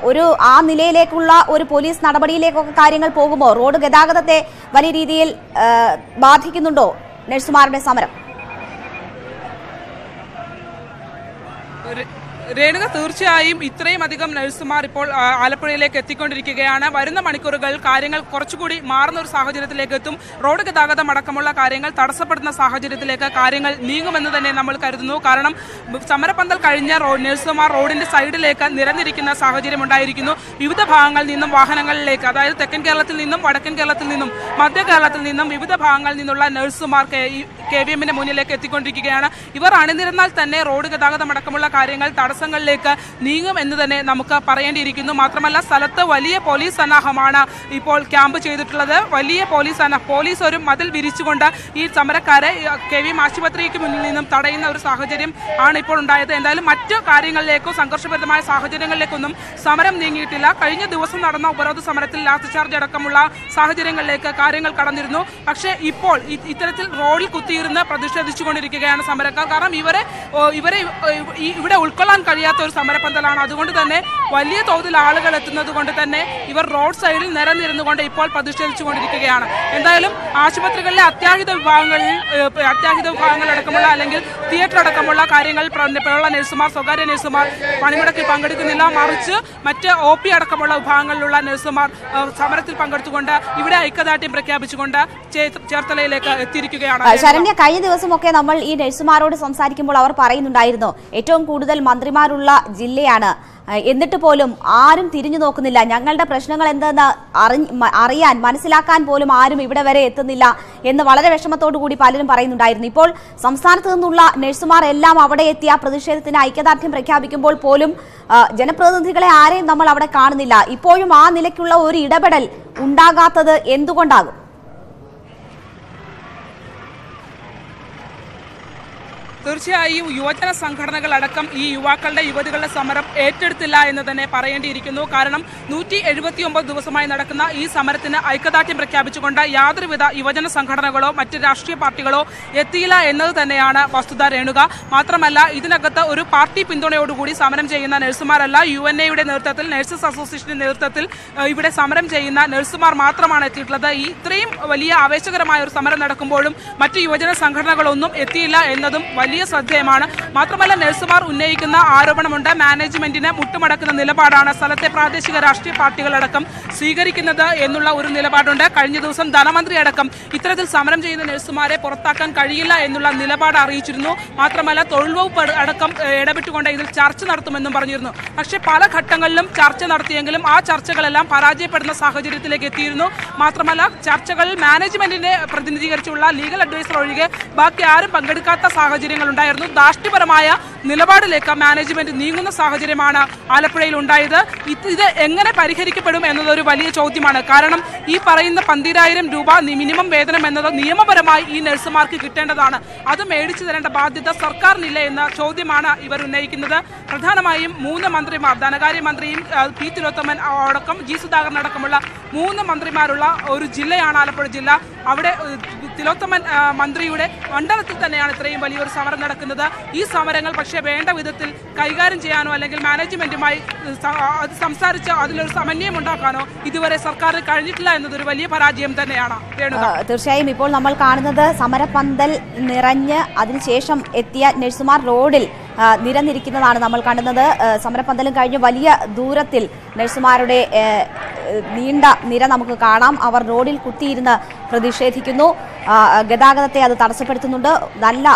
ആ നിലയിലേക്കുള്ള ഒരു പോലീസ് നടപടിയിലേക്കൊക്കെ കാര്യങ്ങൾ പോകുമോ? റോഡ് ഗതാഗതത്തെ വലിയ രീതിയിൽ ബാധിക്കുന്നുണ്ടോ നഴ്സുമാരുടെ സമരം? രേണുക, തീർച്ചയായും ഇത്രയും അധികം നഴ്സുമാർ ഇപ്പോൾ ആലപ്പുഴയിലേക്ക് എത്തിക്കൊണ്ടിരിക്കുകയാണ്. വരുന്ന മണിക്കൂറുകൾ കാര്യങ്ങൾ കുറച്ചുകൂടി മാറുന്ന ഒരു സാഹചര്യത്തിലേക്ക് എത്തും. റോഡ് ഗതാഗതം അടക്കമുള്ള കാര്യങ്ങൾ തടസ്സപ്പെടുന്ന സാഹചര്യത്തിലേക്ക് കാര്യങ്ങൾ നീങ്ങുമെന്ന് തന്നെ നമ്മൾ കരുതുന്നു. കാരണം സമരപന്തൽ കഴിഞ്ഞ നഴ്സുമാർ റോഡിന്റെ സൈഡിലേക്ക് നിരന്നിരിക്കുന്ന സാഹചര്യം ഉണ്ടായിരിക്കുന്നു. വിവിധ ഭാഗങ്ങളിൽ നിന്നും വാഹനങ്ങളിലേക്ക്, അതായത് തെക്കൻ കേരളത്തിൽ നിന്നും വടക്കൻ കേരളത്തിൽ നിന്നും മധ്യ കേരളത്തിൽ നിന്നും വിവിധ ഭാഗങ്ങളിൽ നിന്നുള്ള നഴ്സുമാർ KVMന്റെ മുന്നിലേക്ക് എത്തിക്കൊണ്ടിരിക്കുകയാണ്. ഇവർ അണിനിരന്നാൽ തന്നെ റോഡ് ഗതാഗതം അടക്കമുള്ള കാര്യങ്ങൾ തടസ്സങ്ങളിലേക്ക് നീങ്ങും എന്ന് തന്നെ നമുക്ക് പറയേണ്ടിയിരിക്കുന്നു. മാത്രമല്ല സ്ഥലത്ത് വലിയ പോലീസ് സന്നാഹമാണ് ഇപ്പോൾ ക്യാമ്പ് ചെയ്തിട്ടുള്ളത്. വലിയ പോലീസ് ഒരു മതിൽ വിരിച്ചുകൊണ്ട് ഈ സമരക്കാരെ KVM ആശുപത്രിക്ക് മുന്നിൽ നിന്നും തടയുന്ന ഒരു സാഹചര്യം ആണ് ഇപ്പോൾ ഉണ്ടായത്. എന്തായാലും മറ്റു കാര്യങ്ങളിലേക്കോ സംഘർഷഭരിതമായ സാഹചര്യങ്ങളിലേക്കൊന്നും സമരം നീങ്ങിയിട്ടില്ല. കഴിഞ്ഞ ദിവസം നടന്ന ഉപരോധ സമരത്തിൽ ലാത്തിചാർജ് അടക്കമുള്ള സാഹചര്യങ്ങളിലേക്ക് കാര്യങ്ങൾ കടന്നിരുന്നു. പക്ഷേ ഇപ്പോൾ ഇത്തരത്തിൽ റോഡിൽ കുത്തിയിരുന്ന് പ്രതിഷേധിച്ചുകൊണ്ടിരിക്കുകയാണ് സമരക്കാർ. കാരണം ഇവരെ ഇവിടെ ഉൾക്കൊള്ളാൻ കഴിയാത്ത ഒരു സമരപന്തലാണ്. അതുകൊണ്ട് തന്നെ വലിയ തോതിൽ ആളുകൾ എത്തുന്നത് കൊണ്ട് തന്നെ ഇവർ റോഡ് സൈഡിൽ നിരന്നിരുന്നുകൊണ്ട് ഇപ്പോൾ പ്രതിഷേധിച്ചുകൊണ്ടിരിക്കുകയാണ്. എന്തായാലും ആശുപത്രികളിലെ അത്യാഹിത വിഭാഗങ്ങൾ അടക്കമുള്ള അല്ലെങ്കിൽ തിയേറ്റർ അടക്കമുള്ള കാര്യങ്ങളിൽ നഴ്സുമാർ, സ്വകാര്യ നഴ്സുമാർ പണിമുടക്കിൽ പങ്കെടുക്കുന്നില്ല. മറിച്ച് മറ്റ് OP അടക്കമുള്ള വിഭാഗങ്ങളിലുള്ള നഴ്സുമാർ സമരത്തിൽ പങ്കെടുത്തുകൊണ്ട് ഇവിടെ ഐക്യദാർഢ്യം പ്രഖ്യാപിച്ചുകൊണ്ട് ചേർത്തലയിലേക്ക് എത്തിയിരിക്കുകയാണ്. ശരണ്യ, കഴിഞ്ഞ ദിവസമൊക്കെ നമ്മൾ ഈ നഴ്സുമാരോട് സംസാരിക്കുമ്പോൾ അവർ പറയുന്നുണ്ടായിരുന്നു ഏറ്റവും കൂടുതൽ മന്ത്രിമാരുള്ള ജില്ലയാണ്, എന്നിട്ട് പോലും ആരും തിരിഞ്ഞു നോക്കുന്നില്ല, ഞങ്ങളുടെ പ്രശ്നങ്ങൾ എന്തെന്ന് അറിയാൻ മനസ്സിലാക്കാൻ പോലും ആരും ഇവിടെ വരെ എത്തുന്നില്ല എന്ന് വളരെ വിഷമത്തോടു കൂടി പലരും പറയുന്നുണ്ടായിരുന്നു. ഇപ്പോൾ സംസ്ഥാനത്ത് നിന്നുള്ള നഴ്സുമാർ എല്ലാം അവിടെ എത്തിയ പ്രതിഷേധത്തിന് ഐക്യദാർഢ്യം പ്രഖ്യാപിക്കുമ്പോൾ പോലും ജനപ്രതിനിധികളെ ആരെയും നമ്മൾ അവിടെ കാണുന്നില്ല. ഇപ്പോഴും ആ നിലയ്ക്കുള്ള ഒരു ഇടപെടൽ ഉണ്ടാകാത്തത് എന്തുകൊണ്ടാകും? തീർച്ചയായും യുവജന സംഘടനകൾ അടക്കം ഈ യുവതികളുടെ സമരം ഏറ്റെടുത്തില്ല എന്ന് തന്നെ പറയേണ്ടിയിരിക്കുന്നു. കാരണം 179 ദിവസമായി നടക്കുന്ന ഈ സമരത്തിന് ഐക്യദാർഢ്യം പ്രഖ്യാപിച്ചുകൊണ്ട് യാതൊരുവിധ യുവജന സംഘടനകളോ മറ്റ് രാഷ്ട്രീയ പാർട്ടികളോ എത്തിയില്ല എന്നത് തന്നെയാണ് വസ്തുത രേണുക. മാത്രമല്ല ഇതിനകത്ത് ഒരു പാർട്ടി പിന്തുണയോടുകൂടി സമരം ചെയ്യുന്ന നഴ്സുമാരല്ല, UNAയുടെ നേതൃത്വത്തിൽ, നഴ്സസ് അസോസിയേഷന്റെ നേതൃത്വത്തിൽ ഇവിടെ സമരം ചെയ്യുന്ന നഴ്സുമാർ മാത്രമാണ് എത്തിയിട്ടുള്ളത്. ഇത്രയും വലിയ ആവേശകരമായ ഒരു സമരം നടക്കുമ്പോഴും മറ്റ് യുവജന സംഘടനകളൊന്നും എത്തിയില്ല എന്നതും വലിയ വലിയ ശ്രദ്ധേയമാണ്. മാത്രമല്ല നഴ്സുമാർ ഉന്നയിക്കുന്ന ആരോപണമുണ്ട്. മാനേജ്മെന്റിന് മുട്ടുമടക്കുന്ന നിലപാടാണ് സ്ഥലത്തെ പ്രാദേശിക രാഷ്ട്രീയ പാർട്ടികളടക്കം സ്വീകരിക്കുന്നത് എന്നുള്ള ഒരു നിലപാടുണ്ട്. കഴിഞ്ഞ ദിവസം ധനമന്ത്രി അടക്കം ഇത്തരത്തിൽ സമരം ചെയ്യുന്ന നഴ്സുമാരെ പുറത്താക്കാൻ കഴിയില്ല എന്നുള്ള നിലപാട് അറിയിച്ചിരുന്നു. മാത്രമല്ല തൊഴിൽ വകുപ്പ് അടക്കം ഇടപെട്ടുകൊണ്ട് ഇതിൽ ചർച്ച നടത്തുമെന്നും പറഞ്ഞിരുന്നു. പക്ഷേ പല ഘട്ടങ്ങളിലും ചർച്ച നടത്തിയെങ്കിലും ആ ചർച്ചകളെല്ലാം പരാജയപ്പെടുന്ന സാഹചര്യത്തിലേക്ക് എത്തിയിരുന്നു. മാത്രമല്ല ചർച്ചകളിൽ മാനേജ്മെന്റിനെ പ്രതിനിധീകരിച്ചുള്ള ലീഗൽ അഡ്വൈസർ ഒഴികെ ബാക്കി ആരും പങ്കെടുക്കാത്ത സാഹചര്യങ്ങൾ ഉണ്ടായിരുന്നു. ധാർഷ്ട്യപരമായ നിലപാടിലേക്ക് മാനേജ്മെന്റ് നീങ്ങുന്ന സാഹചര്യമാണ് ആലപ്പുഴയിൽ ഉണ്ടായത്. ഇത് എങ്ങനെ പരിഹരിക്കപ്പെടും എന്നതൊരു വലിയ ചോദ്യമാണ്. കാരണം ഈ പറയുന്ന 12,000 രൂപ മിനിമം വേതനം എന്നത് നിയമപരമായി ഈ നഴ്സുമാർക്ക് കിട്ടേണ്ടതാണ്. അത് മേടിച്ചു തരേണ്ട ബാധ്യത സർക്കാരിനില്ല എന്ന ചോദ്യമാണ് ഇവർ ഉന്നയിക്കുന്നത്. പ്രധാനമായും 3 മന്ത്രിമാർ, ധനകാര്യമന്ത്രിയും പി തിലോത്തമൻ അടക്കം ജി സുധാകരൻ അടക്കമുള്ള 3 മന്ത്രിമാരുള്ള ഒരു ജില്ലയാണ് ആലപ്പുഴ ജില്ല. അവിടെ തിലോത്തമൻ മന്ത്രിയുടെ മണ്ഡലത്തിൽ തന്നെയാണ് ഇത്രയും വലിയൊരു സമരം നടക്കുന്നത്. ഈ സമരങ്ങൾ പക്ഷേ വേണ്ട വിധത്തിൽ കൈകാര്യം ചെയ്യാനോ അല്ലെങ്കിൽ മാനേജ്മെന്റുമായി സംസാരിച്ച് അതിലൊരു സമന്വയം ഉണ്ടാക്കാനോ ഇതുവരെ സർക്കാരിന് കഴിഞ്ഞിട്ടില്ല എന്നതൊരു വലിയ പരാജയം തന്നെയാണ്. തീർച്ചയായും ഇപ്പോൾ നമ്മൾ കാണുന്നത് സമരപന്തൽ നിറഞ്ഞ് അതിനുശേഷം എത്തിയ നഴ്സുമാർ റോഡിൽ നിരന്നിരിക്കുന്നതാണ് നമ്മൾ കാണുന്നത്. സമരപന്തലും കഴിഞ്ഞ് വലിയ ദൂരത്തിൽ നഴ്സുമാരുടെ നീണ്ട നിര നമുക്ക് കാണാം. അവർ റോഡിൽ കുത്തിയിരുന്ന് പ്രതിഷേധിക്കുന്നു. ഗതാഗതത്തെ അത് തടസ്സപ്പെടുത്തുന്നുണ്ട്. നല്ല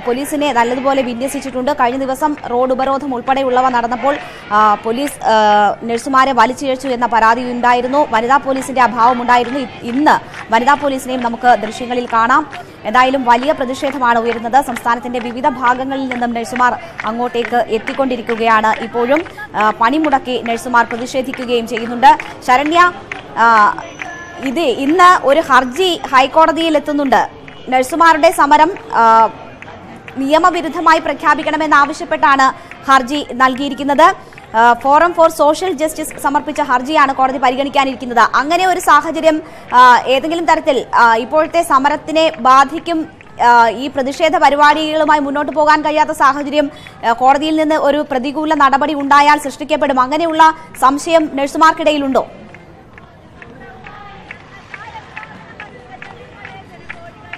പോലീസിനെ നല്ലതുപോലെ വിന്യസിച്ചിട്ടുണ്ട്. കഴിഞ്ഞ ദിവസം റോഡ് ഉപരോധം ഉൾപ്പെടെയുള്ളവ നടന്നപ്പോൾ പോലീസ് നഴ്സുമാരെ വലിച്ചിഴച്ചു എന്ന പരാതി ഉണ്ടായിരുന്നു. വനിതാ പോലീസിന്റെ അഭാവമുണ്ടായിരുന്നു. ഇന്ന് വനിതാ പോലീസിനെയും നമുക്ക് ദൃശ്യങ്ങളിൽ കാണാം. എന്തായാലും വലിയ പ്രതിഷേധമാണ് ഉയരുന്നത്. സംസ്ഥാനത്തിന്റെ വിവിധ ഭാഗങ്ങളിൽ നിന്നും നഴ്സുമാർ അങ്ങോട്ടേക്ക് എത്തിക്കൊണ്ടിരിക്കുകയാണ്. ഇപ്പോഴും പണിമുടക്കി നഴ്സുമാർ പ്രതിഷേധിക്കുകയും ചെയ്യുന്നുണ്ട്. ശരണ്യ, ഇന്ന് ഒരു ഹർജി ഹൈക്കോടതിയിൽ എത്തുന്നുണ്ട്. നഴ്സുമാരുടെ സമരം നിയമവിരുദ്ധമായി പ്രഖ്യാപിക്കണമെന്നാവശ്യപ്പെട്ടാണ് ഹർജി നൽകിയിരിക്കുന്നത്. ഫോറം ഫോർ സോഷ്യൽ ജസ്റ്റിസ് സമർപ്പിച്ച ഹർജിയാണ് കോടതി പരിഗണിക്കാനിരിക്കുന്നത്. അങ്ങനെ ഒരു സാഹചര്യം ഏതെങ്കിലും തരത്തിൽ ഇപ്പോഴത്തെ സമരത്തിനെ ബാധിക്കും, ഈ പ്രതിഷേധ പരിപാടികളുമായി മുന്നോട്ട് പോകാൻ കഴിയാത്ത സാഹചര്യം കോടതിയിൽ നിന്ന് ഒരു പ്രതികൂല നടപടി ഉണ്ടായാൽ സൃഷ്ടിക്കപ്പെടും, അങ്ങനെയുള്ള സംശയം നഴ്സുമാർക്കിടയിലുണ്ടോ?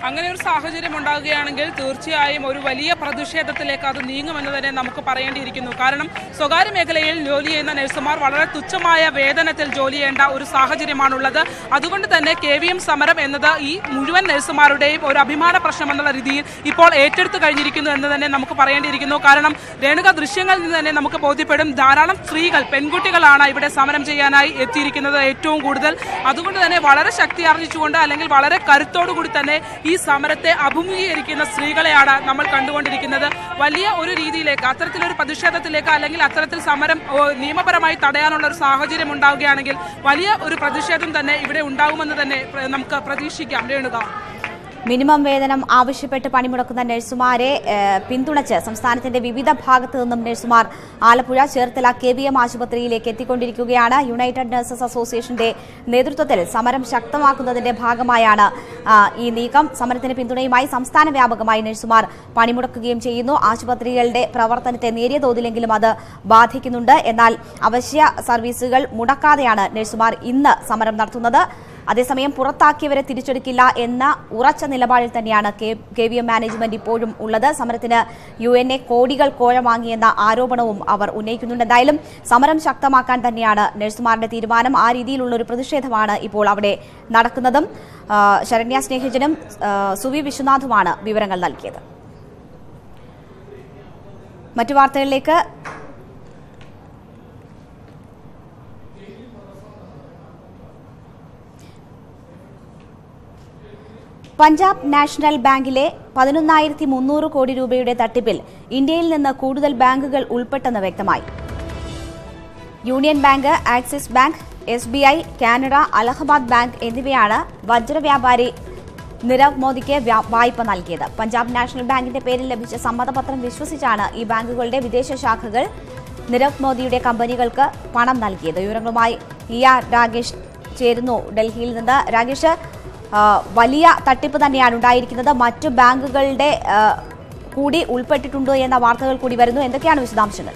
അങ്ങനെ ഒരു സാഹചര്യം ഉണ്ടാകുകയാണെങ്കിൽ തീർച്ചയായും ഒരു വലിയ പ്രതിഷേധത്തിലേക്ക് അത് നീങ്ങുമെന്ന് തന്നെ നമുക്ക് പറയേണ്ടിയിരിക്കുന്നു. കാരണം സ്വകാര്യ മേഖലയിൽ ജോലി ചെയ്യുന്ന നഴ്സുമാർ വളരെ തുച്ഛമായ വേതനത്തിൽ ജോലി ചെയ്യേണ്ട ഒരു സാഹചര്യമാണുള്ളത്. അതുകൊണ്ട് തന്നെ KVM സമരം എന്നത് ഈ മുഴുവൻ നഴ്സുമാരുടെയും ഒരു അഭിമാന പ്രശ്നം എന്നുള്ള രീതിയിൽ ഇപ്പോൾ ഏറ്റെടുത്തു കഴിഞ്ഞിരിക്കുന്നു എന്ന് തന്നെ നമുക്ക് പറയേണ്ടിയിരിക്കുന്നു. കാരണം രേണുക ദൃശ്യങ്ങളിൽ നിന്ന് തന്നെ നമുക്ക് ബോധ്യപ്പെടും, ധാരാളം സ്ത്രീകൾ, പെൺകുട്ടികളാണ് ഇവിടെ സമരം ചെയ്യാനായി എത്തിയിരിക്കുന്നത് ഏറ്റവും കൂടുതൽ. അതുകൊണ്ട് തന്നെ വളരെ ശക്തി ആർജിച്ചുകൊണ്ട് അല്ലെങ്കിൽ വളരെ കരുത്തോടുകൂടി തന്നെ ഈ സമരത്തെ അഭിമുഖീകരിക്കുന്ന സ്ത്രീകളെയാണ് നമ്മൾ കണ്ടുകൊണ്ടിരിക്കുന്നത്. വലിയ ഒരു രീതിയിലേക്ക്, അത്തരത്തിലൊരു പ്രതിഷേധത്തിലേക്ക് അല്ലെങ്കിൽ അത്തരത്തിൽ സമരം നിയമപരമായി തടയാനുള്ള ഒരു സാഹചര്യം ഉണ്ടാവുകയാണെങ്കിൽ വലിയ ഒരു പ്രതിഷേധം തന്നെ ഇവിടെ ഉണ്ടാകുമെന്ന് തന്നെ നമുക്ക് പ്രതീക്ഷിക്കാം. രേണുക, മിനിമം വേതനം ആവശ്യപ്പെട്ട് പണിമുടക്കുന്ന നഴ്സുമാരെ പിന്തുണച്ച് സംസ്ഥാനത്തിന്റെ വിവിധ ഭാഗത്തു നിന്നും നഴ്സുമാർ ആലപ്പുഴ ചേർത്തല KVM ആശുപത്രിയിലേക്ക് എത്തിക്കൊണ്ടിരിക്കുകയാണ്. യുണൈറ്റഡ് നഴ്സസ് അസോസിയേഷന്റെ നേതൃത്വത്തിൽ സമരം ശക്തമാക്കുന്നതിന്റെ ഭാഗമായാണ് ഈ നീക്കം. സമരത്തിന് പിന്തുണയുമായി സംസ്ഥാന വ്യാപകമായി നഴ്സുമാർ പണിമുടക്കുകയും ചെയ്യുന്നു. ആശുപത്രികളുടെ പ്രവർത്തനത്തെ നേരിയ തോതിലെങ്കിലും അത് ബാധിക്കുന്നുണ്ട്. എന്നാൽ അവശ്യ സർവീസുകൾ മുടക്കാതെയാണ് നഴ്സുമാർ ഇന്ന് സമരം നടത്തുന്നത്. അതേസമയം പുറത്താക്കിയവരെ തിരിച്ചെടുക്കില്ല എന്ന ഉറച്ച നിലപാടിൽ തന്നെയാണ് KVM മാനേജ്മെന്റ് ഇപ്പോഴും ഉള്ളത്. സമരത്തിന് UNA കോടികൾ കോഴ വാങ്ങിയെന്ന ആരോപണവും അവർ ഉന്നയിക്കുന്നുണ്ട്. എന്തായാലും സമരം ശക്തമാക്കാൻ തന്നെയാണ് നഴ്സുമാരുടെ തീരുമാനം. ആ രീതിയിലുള്ള ഒരു പ്രതിഷേധമാണ് ഇപ്പോൾ അവിടെ നടക്കുന്നതും. ശരണ്യ സ്നേഹിജനും സുവി വിശ്വനാഥുമാണ് വിവരങ്ങൾ നൽകിയത്. മറ്റു വാർത്തകളിലേക്ക്. പഞ്ചാബ് നാഷണൽ ബാങ്കിലെ 11,300 കോടി രൂപയുടെ തട്ടിപ്പിൽ ഇന്ത്യയിൽ നിന്ന് കൂടുതൽ ബാങ്കുകൾ ഉൾപ്പെട്ടെന്ന് വ്യക്തമായി. Union bank, axis bank, SBI, Canara, Allahabad bank എന്നിവയാണ് വജ്രവ്യാപാരി നിരവ് മോദിക്ക് വായ്പ നൽകിയത്. പഞ്ചാബ് നാഷണൽ ബാങ്കിന്റെ പേരിൽ ലഭിച്ച സമ്മതപത്രം വിശ്വസിച്ചാണ് ഈ ബാങ്കുകളുടെ വിദേശ ശാഖകൾ നിരവ് മോദിയുടെ കമ്പനികൾക്ക് പണം നൽകിയത്. വിവരങ്ങളുമായി രാകേഷ് ചേരുന്നു ഡൽഹിയിൽ നിന്ന്. രാകേഷ്, വലിയ തട്ടിപ്പ് തന്നെയാണ് ഉണ്ടായിരിക്കുന്നത്. മറ്റു ബാങ്കുകളുടെ കൂടി ഉൾപ്പെട്ടിട്ടുണ്ടോ എന്ന വാർത്തകൾ കൂടി വരുന്നു. എന്തൊക്കെയാണ് വിശദാംശങ്ങൾ?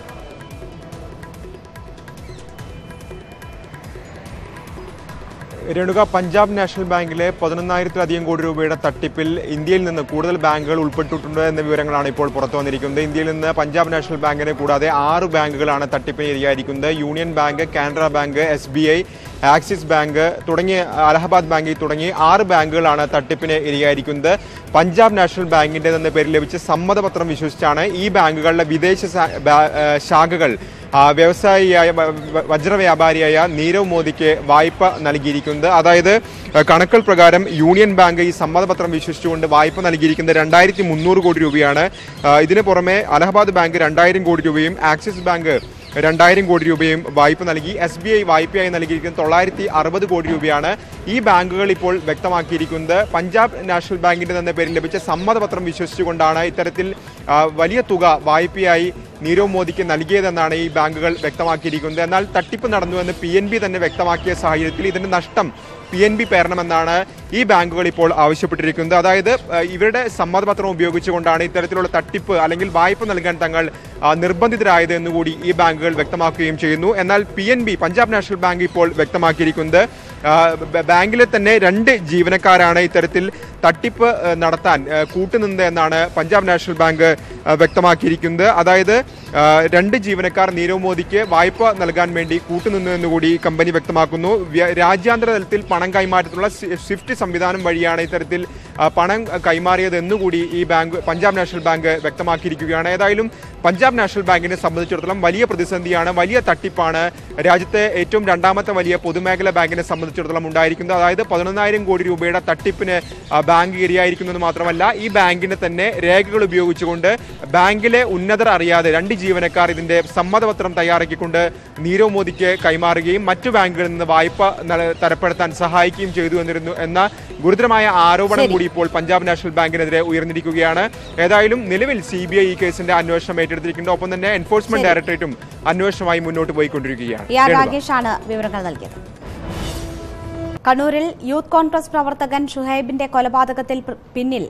രേണുക, പഞ്ചാബ് നാഷണൽ ബാങ്കിലെ 11,000-ലധികം കോടി രൂപയുടെ തട്ടിപ്പിൽ ഇന്ത്യയിൽ നിന്ന് കൂടുതൽ ബാങ്കുകൾ ഉൾപ്പെട്ടിട്ടുണ്ട് എന്ന വിവരങ്ങളാണ് ഇപ്പോൾ പുറത്തു വന്നിരിക്കുന്നത്. ഇന്ത്യയിൽ നിന്ന് പഞ്ചാബ് നാഷണൽ ബാങ്കിനെ കൂടാതെ 6 ബാങ്കുകളാണ് തട്ടിപ്പിന് ഇരയായിരിക്കുന്നത്. Union bank, Canara bank, SBI, axis bank തുടങ്ങിയ അലഹബാദ് ബാങ്ക് തുടങ്ങി 6 ബാങ്കുകളാണ് തട്ടിപ്പിന് ഇരയായിരിക്കുന്നത്. പഞ്ചാബ് നാഷണൽ ബാങ്കിന്റെ എന്ന പേരിൽ ലഭിച്ച സമ്മതപത്രം വിശ്വസിച്ചാണ് ഈ ബാങ്കുകളുടെ വിദേശ ശാഖകൾ വ്യവസായിയായ വജ്രവ്യാപാരിയായ നീരവ് മോദിക്ക് വായ്പ നൽകിയിരിക്കുന്നത്. അതായത് കണക്കുകൾ പ്രകാരം യൂണിയൻ ബാങ്ക് ഈ സമ്മതപത്രം വിശ്വസിച്ചുകൊണ്ട് വായ്പ നൽകിയിരിക്കുന്നത് 2,300 കോടി രൂപയാണ്. ഇതിന് പുറമെ അലഹബാദ് ബാങ്ക് 2,000 കോടി രൂപയും ആക്സിസ് ബാങ്ക് 2,000 കോടി രൂപയും വായ്പ നൽകി. SBI വായ്പയായി നൽകിയിരിക്കുന്നത് 960 കോടി രൂപയാണ്. ഈ ബാങ്കുകൾ ഇപ്പോൾ വ്യക്തമാക്കിയിരിക്കുന്നത് പഞ്ചാബ് നാഷണൽ ബാങ്കിന്റെ എന്ന പേരിൽ ലഭിച്ച സമ്മതപത്രം വിശ്വസിച്ചുകൊണ്ടാണ് ഇത്തരത്തിൽ വലിയ തുക വായ്പയായി നീരവ് മോദിക്ക് നൽകിയതെന്നാണ് ഈ ബാങ്കുകൾ വ്യക്തമാക്കിയിരിക്കുന്നത്. എന്നാൽ തട്ടിപ്പ് നടന്നുവെന്ന് PNB തന്നെ വ്യക്തമാക്കിയ സാഹചര്യത്തിൽ ഇതിന്റെ നഷ്ടം PNB പേരണമെന്നാണ് ഈ ബാങ്കുകൾ ഇപ്പോൾ ആവശ്യപ്പെട്ടിരിക്കുന്നത്. അതായത് ഇവരുടെ സമ്മതപത്രം ഉപയോഗിച്ചുകൊണ്ടാണ് ഇത്തരത്തിലുള്ള തട്ടിപ്പ് അല്ലെങ്കിൽ വായ്പ നൽകാൻ തങ്ങൾ നിർബന്ധിതരായത് എന്നുകൂടി ഈ ബാങ്കുകൾ വ്യക്തമാക്കുകയും ചെയ്യുന്നു. എന്നാൽ PNB, പഞ്ചാബ് നാഷണൽ ബാങ്ക് ഇപ്പോൾ വ്യക്തമാക്കിയിരിക്കുന്നത് ബാങ്കിലെ തന്നെ 2 ജീവനക്കാരാണ് ഇത്തരത്തിൽ തട്ടിപ്പ് നടത്താൻ കൂട്ടുനിന്നത് എന്നാണ് പഞ്ചാബ് നാഷണൽ ബാങ്ക് വ്യക്തമാക്കിയിരിക്കുന്നത്. അതായത് 2 ജീവനക്കാർ നീരവ് മോദിക്ക് വായ്പ നൽകാൻ വേണ്ടി കൂട്ടുനിന്നു എന്നുകൂടി കമ്പനി വ്യക്തമാക്കുന്നു. രാജ്യാന്തര തലത്തിൽ പണം കൈമാറ്റത്തിനുള്ള സ്വിഫ്റ്റ് സംവിധാനം വഴിയാണ് ഇത്തരത്തിൽ പണം കൈമാറിയത് എന്നുകൂടി ഈ ബാങ്ക്, പഞ്ചാബ് നാഷണൽ ബാങ്ക് വ്യക്തമാക്കിയിരിക്കുകയാണ്. ഏതായാലും പഞ്ചാബ് നാഷണൽ ബാങ്കിനെ സംബന്ധിച്ചിടത്തോളം വലിയ പ്രതിസന്ധിയാണ്, വലിയ തട്ടിപ്പാണ് രാജ്യത്തെ ഏറ്റവും 2ാമത്തെ വലിയ പൊതുമേഖലാ ബാങ്കിനെ സംബന്ധിച്ചിടത്തോളം ഉണ്ടായിരിക്കുന്നത്. അതായത് 11,000 കോടി രൂപയുടെ തട്ടിപ്പിന് ബാങ്ക് ഇരയായിരിക്കുന്നത് മാത്രമല്ല, ഈ ബാങ്കിന്റെ തന്നെ രേഖകൾ ഉപയോഗിച്ചുകൊണ്ട് ബാങ്കിലെ ഉന്നതർ അറിയാതെ 2 ജീവനക്കാർ ഇതിന്റെ സമ്മതപത്രം തയ്യാറാക്കിക്കൊണ്ട് നീരവ് മോദിക്ക് കൈമാറുകയും മറ്റു ബാങ്കുകളിൽ നിന്ന് വായ്പ തരപ്പെടുത്താൻ സഹായിക്കുകയും ചെയ്തു എന്ന ഗുരുതരമായ ആരോപണം കൂടി ഇപ്പോൾ പഞ്ചാബ് നാഷണൽ ബാങ്കിനെതിരെ ഉയർന്നിരിക്കുകയാണ്. ഏതായാലും നിലവിൽ CBI ഈ കേസിന്റെ അന്വേഷണം ഏറ്റെടുത്തിരിക്കുന്നത്. ഒപ്പം തന്നെ എൻഫോഴ്സ്മെന്റ് ഡയറക്ടറേറ്റും അന്വേഷണവുമായി മുന്നോട്ട് പോയിക്കൊണ്ടിരിക്കുകയാണ്. രാകേഷാണ് വിവരങ്ങൾ നൽകിയത്. കണ്ണൂരിൽ യൂത്ത് കോൺഗ്രസ് പ്രവർത്തകൻ ഷുഹൈബിന്റെ കൊലപാതകത്തിൽ പിന്നിൽ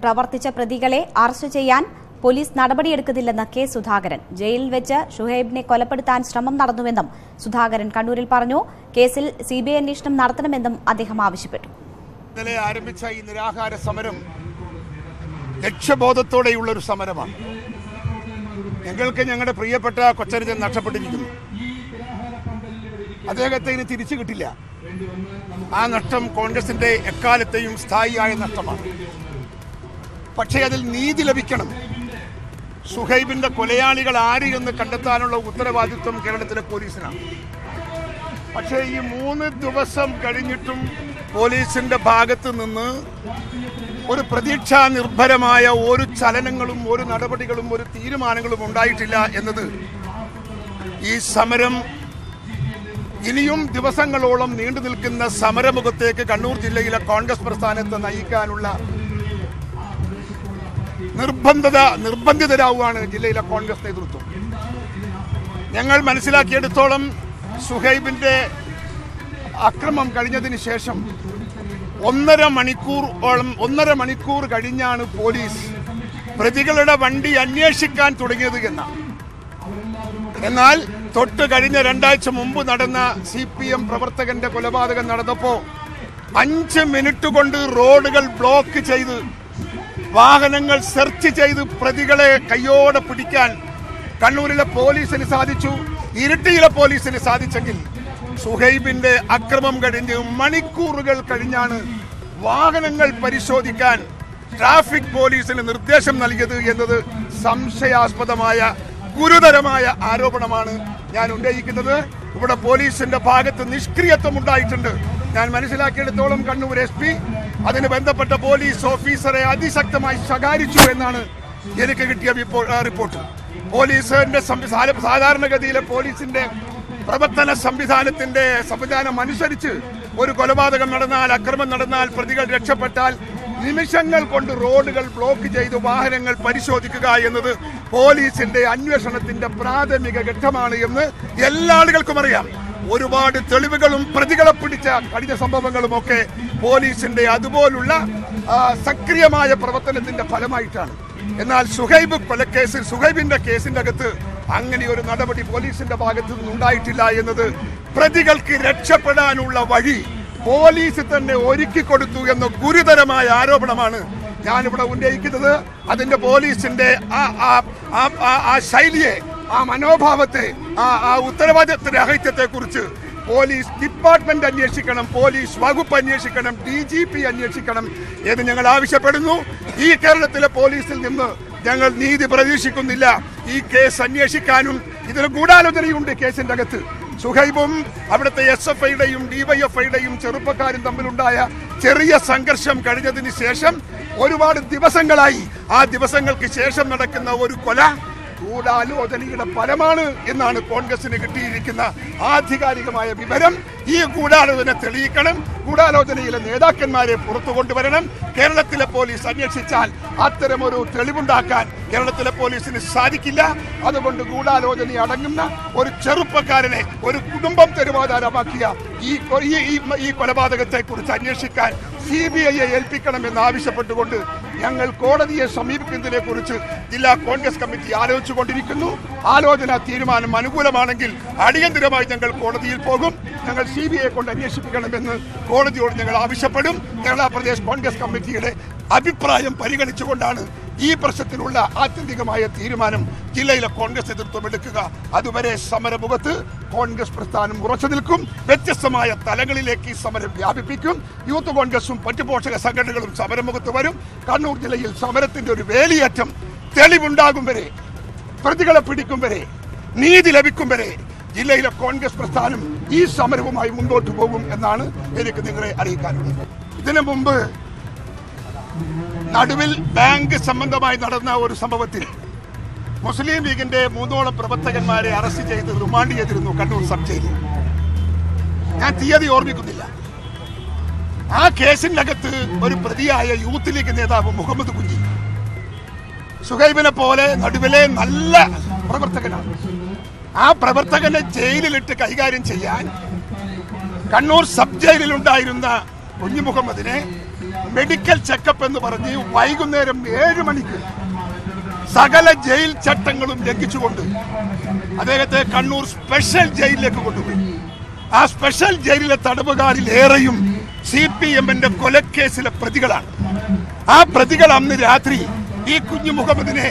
പ്രവർത്തിച്ച പ്രതികളെ അറസ്റ്റ് ചെയ്യാൻ പോലീസ് നടപടിയെടുക്കുന്നില്ലെന്ന് K. സുധാകരൻ. ജയിലിൽ വെച്ച് ഷുഹൈബിനെ കൊലപ്പെടുത്താൻ ശ്രമം നടന്നുവെന്നും സുധാകരൻ കണ്ണൂരിൽ പറഞ്ഞു. കേസിൽ CBI അന്വേഷണം നടത്തണമെന്നും അദ്ദേഹം ആവശ്യപ്പെട്ടു. ഇന്നലെ ആരംഭിച്ച ഈ നിരാഹാര സമരം ലക്ഷ്യബോധത്തോടെയുള്ള ഒരു സമരമാണ്. ഞങ്ങൾക്ക് ഞങ്ങളുടെ പ്രിയപ്പെട്ട കൊച്ചനുജൻ നഷ്ടപ്പെട്ടിരിക്കുന്നു. അദ്ദേഹത്തെ ഇനി തിരിച്ചു കിട്ടില്ല. ആ നഷ്ടം കോൺഗ്രസിന്റെ എക്കാലത്തെയും സ്ഥായിയായ നഷ്ടമാണ്. പക്ഷേ അതിൽ നീതി ലഭിക്കണം. ഷുഹൈബിന്റെ കൊലയാളികൾ ആര് എന്ന് കണ്ടെത്താനുള്ള ഉത്തരവാദിത്വം കേരളത്തിലെ പോലീസിനാണ്. പക്ഷേ ഈ 3 ദിവസം കഴിഞ്ഞിട്ടും പോലീസിന്റെ ഭാഗത്ത് നിന്ന് ഒരു പ്രതീക്ഷാ നിർഭരമായ ഒരു ചലനങ്ങളും ഒരു നടപടികളും ഒരു തീരുമാനങ്ങളും ഉണ്ടായിട്ടില്ല എന്നത് ഈ സമരം ഇനിയും ദിവസങ്ങളോളം നീണ്ടു നിൽക്കുന്ന സമരമുഖത്തേക്ക് കണ്ണൂർ ജില്ലയിലെ കോൺഗ്രസ് പ്രസ്ഥാനത്തെ നയിക്കാനുള്ള നിർബന്ധിതരാവുകയാണ് ജില്ലയിലെ കോൺഗ്രസ് നേതൃത്വം. ഞങ്ങൾ മനസ്സിലാക്കിയെടുത്തോളം ഷുഹൈബിന്റെ അക്രമം കഴിഞ്ഞതിന് ശേഷം 1.5 മണിക്കൂർ കഴിഞ്ഞാണ് പോലീസ് പ്രതികളുടെ വണ്ടി അന്വേഷിക്കാൻ തുടങ്ങിയത് എന്നാണ്. എന്നാൽ തൊട്ട് കഴിഞ്ഞ 2 ആഴ്ച മുമ്പ് നടന്ന CPM പ്രവർത്തകന്റെ കൊലപാതകം നടന്നപ്പോ 5 മിനിറ്റ് കൊണ്ട് റോഡുകൾ ബ്ലോക്ക് ചെയ്ത് വാഹനങ്ങൾ സെർച്ച് ചെയ്ത് പ്രതികളെ കയ്യോടെ പിടിക്കാൻ കണ്ണൂരിലെ പോലീസിന് സാധിച്ചു. ഇരിട്ടിയിലെ പോലീസിന് സാധിച്ചെങ്കിൽ ഷുഹൈബിന്റെ അക്രമം കഴിഞ്ഞ് മണിക്കൂറുകൾ കഴിഞ്ഞാണ് വാഹനങ്ങൾ പരിശോധിക്കാൻ ട്രാഫിക് പോലീസിന് നിർദ്ദേശം നൽകിയത് എന്നത് സംശയാസ്പദമായ ഗുരുതരമായ ആരോപണമാണ് ഞാൻ ഉന്നയിക്കുന്നത്. ഇവിടെ പോലീസിന്റെ ഭാഗത്ത് നിഷ്ക്രിയത്വം ഉണ്ടായിട്ടുണ്ട്. ഞാൻ മനസ്സിലാക്കിയെടുത്തോളം കണ്ണൂർ SP അതിന് ബന്ധപ്പെട്ട പോലീസ് ഓഫീസറെ അതിശക്തമായി ശകാരിച്ചു എന്നാണ് എനിക്ക് കിട്ടിയ റിപ്പോർട്ട്. പോലീസിന്റെ സാധാരണഗതിയിലെ പോലീസിന്റെ പ്രവർത്തന സംവിധാനം അനുസരിച്ച് ഒരു കൊലപാതകം നടന്നാൽ, അക്രമം നടന്നാൽ, പ്രതികൾ രക്ഷപ്പെട്ടാൽ നിമിഷങ്ങൾ കൊണ്ട് റോഡുകൾ ബ്ലോക്ക് ചെയ്ത് വാഹനങ്ങൾ പരിശോധിക്കുക എന്നത് പോലീസിന്റെ അന്വേഷണത്തിന്റെ പ്രാഥമിക ഘട്ടമാണ് എന്ന് എല്ലാ ആളുകൾക്കും അറിയാം. ഒരുപാട് തെളിവുകളും പ്രതികളെ പിടിച്ച കഴിഞ്ഞ സംഭവങ്ങളും ഒക്കെ പോലീസിന്റെ അതുപോലുള്ള സക്രിയമായ പ്രവർത്തനത്തിന്റെ ഫലമായിട്ടാണ്. എന്നാൽ ഷുഹൈബിന്റെ കേസിന്റെ അകത്ത് അങ്ങനെ ഒരു നടപടി പോലീസിന്റെ ഭാഗത്തു നിന്നുണ്ടായിട്ടില്ല എന്നത് പ്രതികൾക്ക് രക്ഷപ്പെടാനുള്ള വഴി പോലീസ് തന്നെ ഒരുക്കി കൊടുത്തു എന്ന ഗുരുതരമായ ആരോപണമാണ് ഞാനിവിടെ ഉന്നയിക്കുന്നത്. അതിന്റെ പോലീസിന്റെ ആ ശൈലിയെ, ആ മനോഭാവത്തെ, ആ ഉത്തരവാദിത്വ രാഹിത്യത്തെ കുറിച്ച് പോലീസ് ഡിപ്പാർട്ട്മെന്റ് അന്വേഷിക്കണം, പോലീസ് വകുപ്പ് അന്വേഷിക്കണം, DGP അന്വേഷിക്കണം എന്ന് ഞങ്ങൾ ആവശ്യപ്പെടുന്നു. ഈ കേരളത്തിലെ പോലീസിൽ നിന്ന് ഞങ്ങൾ നീതി പ്രതീക്ഷിക്കുന്നില്ല. ഈ കേസ് അന്വേഷിക്കാനും ഇതിന് ഗൂഢാലോചനയുണ്ട് കേസിന്റെ അകത്ത്. സുഹൈബും അവിടുത്തെ SFIയുടെയും DYFIയുടെയും ചെറുപ്പക്കാരും തമ്മിലുണ്ടായ ചെറിയ സംഘർഷം കഴിഞ്ഞതിന് ശേഷം ഒരുപാട് ദിവസങ്ങളായി. ആ ദിവസങ്ങൾക്ക് ശേഷം നടക്കുന്ന ഒരു കൊല ഗൂഢാലോചനയുടെ ഫലമാണ് എന്നാണ് കോൺഗ്രസിന് കിട്ടിയിരിക്കുന്ന ആധികാരികമായ വിവരം. ഈ ഗൂഢാലോചന തെളിയിക്കണം, ഗൂഢാലോചനയിലെ നേതാക്കന്മാരെ പുറത്തു കൊണ്ടുവരണം. കേരളത്തിലെ പോലീസ് അന്വേഷിച്ചാൽ അത്തരമൊരു തെളിവുണ്ടാക്കാൻ കേരളത്തിലെ പോലീസിന് സാധിക്കില്ല. അതുകൊണ്ട് ഗൂഢാലോചന അടങ്ങുന്ന ഒരു ചെറുപ്പക്കാരനെ ഒരു കുടുംബം തെരുവാധാരമാക്കിയ ഈ കൊലപാതകത്തെ കുറിച്ച് അന്വേഷിക്കാൻ CBIയെ ഏൽപ്പിക്കണമെന്ന് ആവശ്യപ്പെട്ടുകൊണ്ട് ഞങ്ങൾ കോടതിയെ സമീപിക്കുന്നതിനെ കുറിച്ച് ജില്ലാ കോൺഗ്രസ് കമ്മിറ്റി ആലോചിച്ചുകൊണ്ടിരിക്കുന്നു. ആലോചന തീരുമാനം അനുകൂലമാണെങ്കിൽ അടിയന്തരമായി ഞങ്ങൾ കോടതിയിൽ പോകും. ഞങ്ങൾ CBIയെ കൊണ്ട് അന്വേഷിപ്പിക്കണമെന്ന് കോടതിയോട് ഞങ്ങൾ ആവശ്യപ്പെടും. കേരള പ്രദേശ് കോൺഗ്രസ് കമ്മിറ്റിയുടെ അഭിപ്രായം പരിഗണിച്ചുകൊണ്ടാണ് ഈ പ്രശ്നത്തിലുള്ള ആത്യന്തികമായ തീരുമാനം ജില്ലയിലെ കോൺഗ്രസ് നേതൃത്വം എടുക്കുക. അതുവരെ സമരമുഖത്ത് കോൺഗ്രസ് പ്രസ്ഥാനം ഉറച്ചു നിൽക്കും. വ്യത്യസ്തമായ തലങ്ങളിലേക്ക് ഈ സമരം വ്യാപിപ്പിക്കും. യൂത്ത് കോൺഗ്രസും മറ്റു പോഷക സംഘടനകളും സമരമുഖത്ത് വരും. കണ്ണൂർ ജില്ലയിൽ സമരത്തിന്റെ ഒരു വേലിയേറ്റം തെളിവുണ്ടാകും വരെ, പ്രതികളെ പിടിക്കും വരെ, നീതി ലഭിക്കും വരെ ജില്ലയിലെ കോൺഗ്രസ് പ്രസ്ഥാനം ഈ സമരവുമായി മുന്നോട്ട് പോകും എന്നാണ് എനിക്ക് നിങ്ങളെ അറിയിക്കാനുള്ളത്. ഇതിനു മുമ്പ് നടുവിൽ ബാങ്ക് സംബന്ധമായി നടന്ന ഒരു സംഭവത്തിൽ മുസ്ലിം ലീഗിന്റെ 3ഓളം പ്രവർത്തകന്മാരെ അറസ്റ്റ് ചെയ്ത് റിമാൻഡ് ചെയ്തിരുന്നു കണ്ണൂർ സബ് ജയിലിൽ. ഞാൻ തീയതി ഓർമ്മിക്കുന്നില്ല. ആ കേസിനകത്ത് ഒരു പ്രതിയായ യൂത്ത് ലീഗ് നേതാവ് മുഹമ്മദ് കുഞ്ഞി, സുഹൈബിനെ പോലെ നടുവിലെ നല്ല പ്രവർത്തകനാണ്. ആ പ്രവർത്തകനെ ജയിലിലിട്ട് കൈകാര്യം ചെയ്യാൻ കണ്ണൂർ സബ് ജയിലിലുണ്ടായിരുന്ന കുഞ്ഞു മുഹമ്മദിനെ മെഡിക്കൽ ചെക്കപ്പ് എന്ന് പറഞ്ഞ് വൈകുന്നേരം 7 മണിക്ക് സകല ജയിൽ ചട്ടങ്ങളും ലംഘിച്ചുകൊണ്ട് അദ്ദേഹത്തെ കണ്ണൂർ സ്പെഷ്യൽ ജയിലിലേക്ക് കൊണ്ടുപോയി. ആ സ്പെഷ്യൽ ജയിലിലെ തടവുകാരിൽ ഏറെയും CPMന്റെ കൊലക്കേസിലെ പ്രതികളാണ്. ആ പ്രതികൾ അന്ന് രാത്രി ഈ കുഞ്ഞു മുഹമ്മദിനെ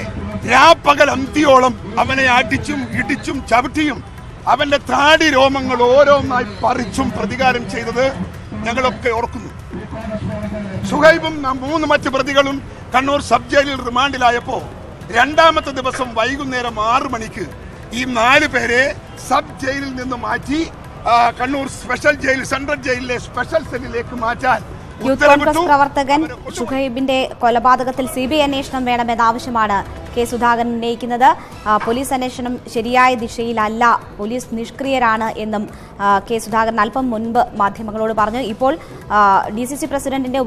രാപ്പകൽ അന്തിയോളം അവനെ അടിച്ചും ഇടിച്ചും ചവിട്ടിയും അവന്റെ താടി രോമങ്ങൾ ഓരോന്നായി പറിച്ചും പ്രതികാരം ചെയ്തത് ഞങ്ങളൊക്കെ ഓർക്കുന്നു. സുഹൈബും 3 മറ്റ് പ്രതികളും കണ്ണൂർ സബ് ജയിലിൽ റിമാൻഡിലായപ്പോ രണ്ടാമത്തെ ദിവസം വൈകുന്നേരം 6 മണിക്ക് ഈ 4 പേരെ സബ് ജയിലിൽ നിന്ന് മാറ്റി കണ്ണൂർ സ്പെഷ്യൽ ജയിൽ, സെൻട്രൽ ജയിലിലെ സ്പെഷ്യൽ സെല്ലിലേക്ക് മാറ്റാൻ യൂത്ത് കോൺഗ്രസ് പ്രവർത്തകൻ ഷുഹൈബിന്റെ കൊലപാതകത്തിൽ CBI അന്വേഷണം വേണമെന്ന ആവശ്യമാണ് കെ സുധാകരൻ ഉന്നയിക്കുന്നത്. പോലീസ് അന്വേഷണം ശരിയായ ദിശയിലല്ല, പോലീസ് നിഷ്ക്രിയരാണ് എന്നും കെ സുധാകരൻ അല്പം മുൻപ് മാധ്യമങ്ങളോട് പറഞ്ഞു. ഇപ്പോൾ DCC പ്രസിഡന്റിന്റെ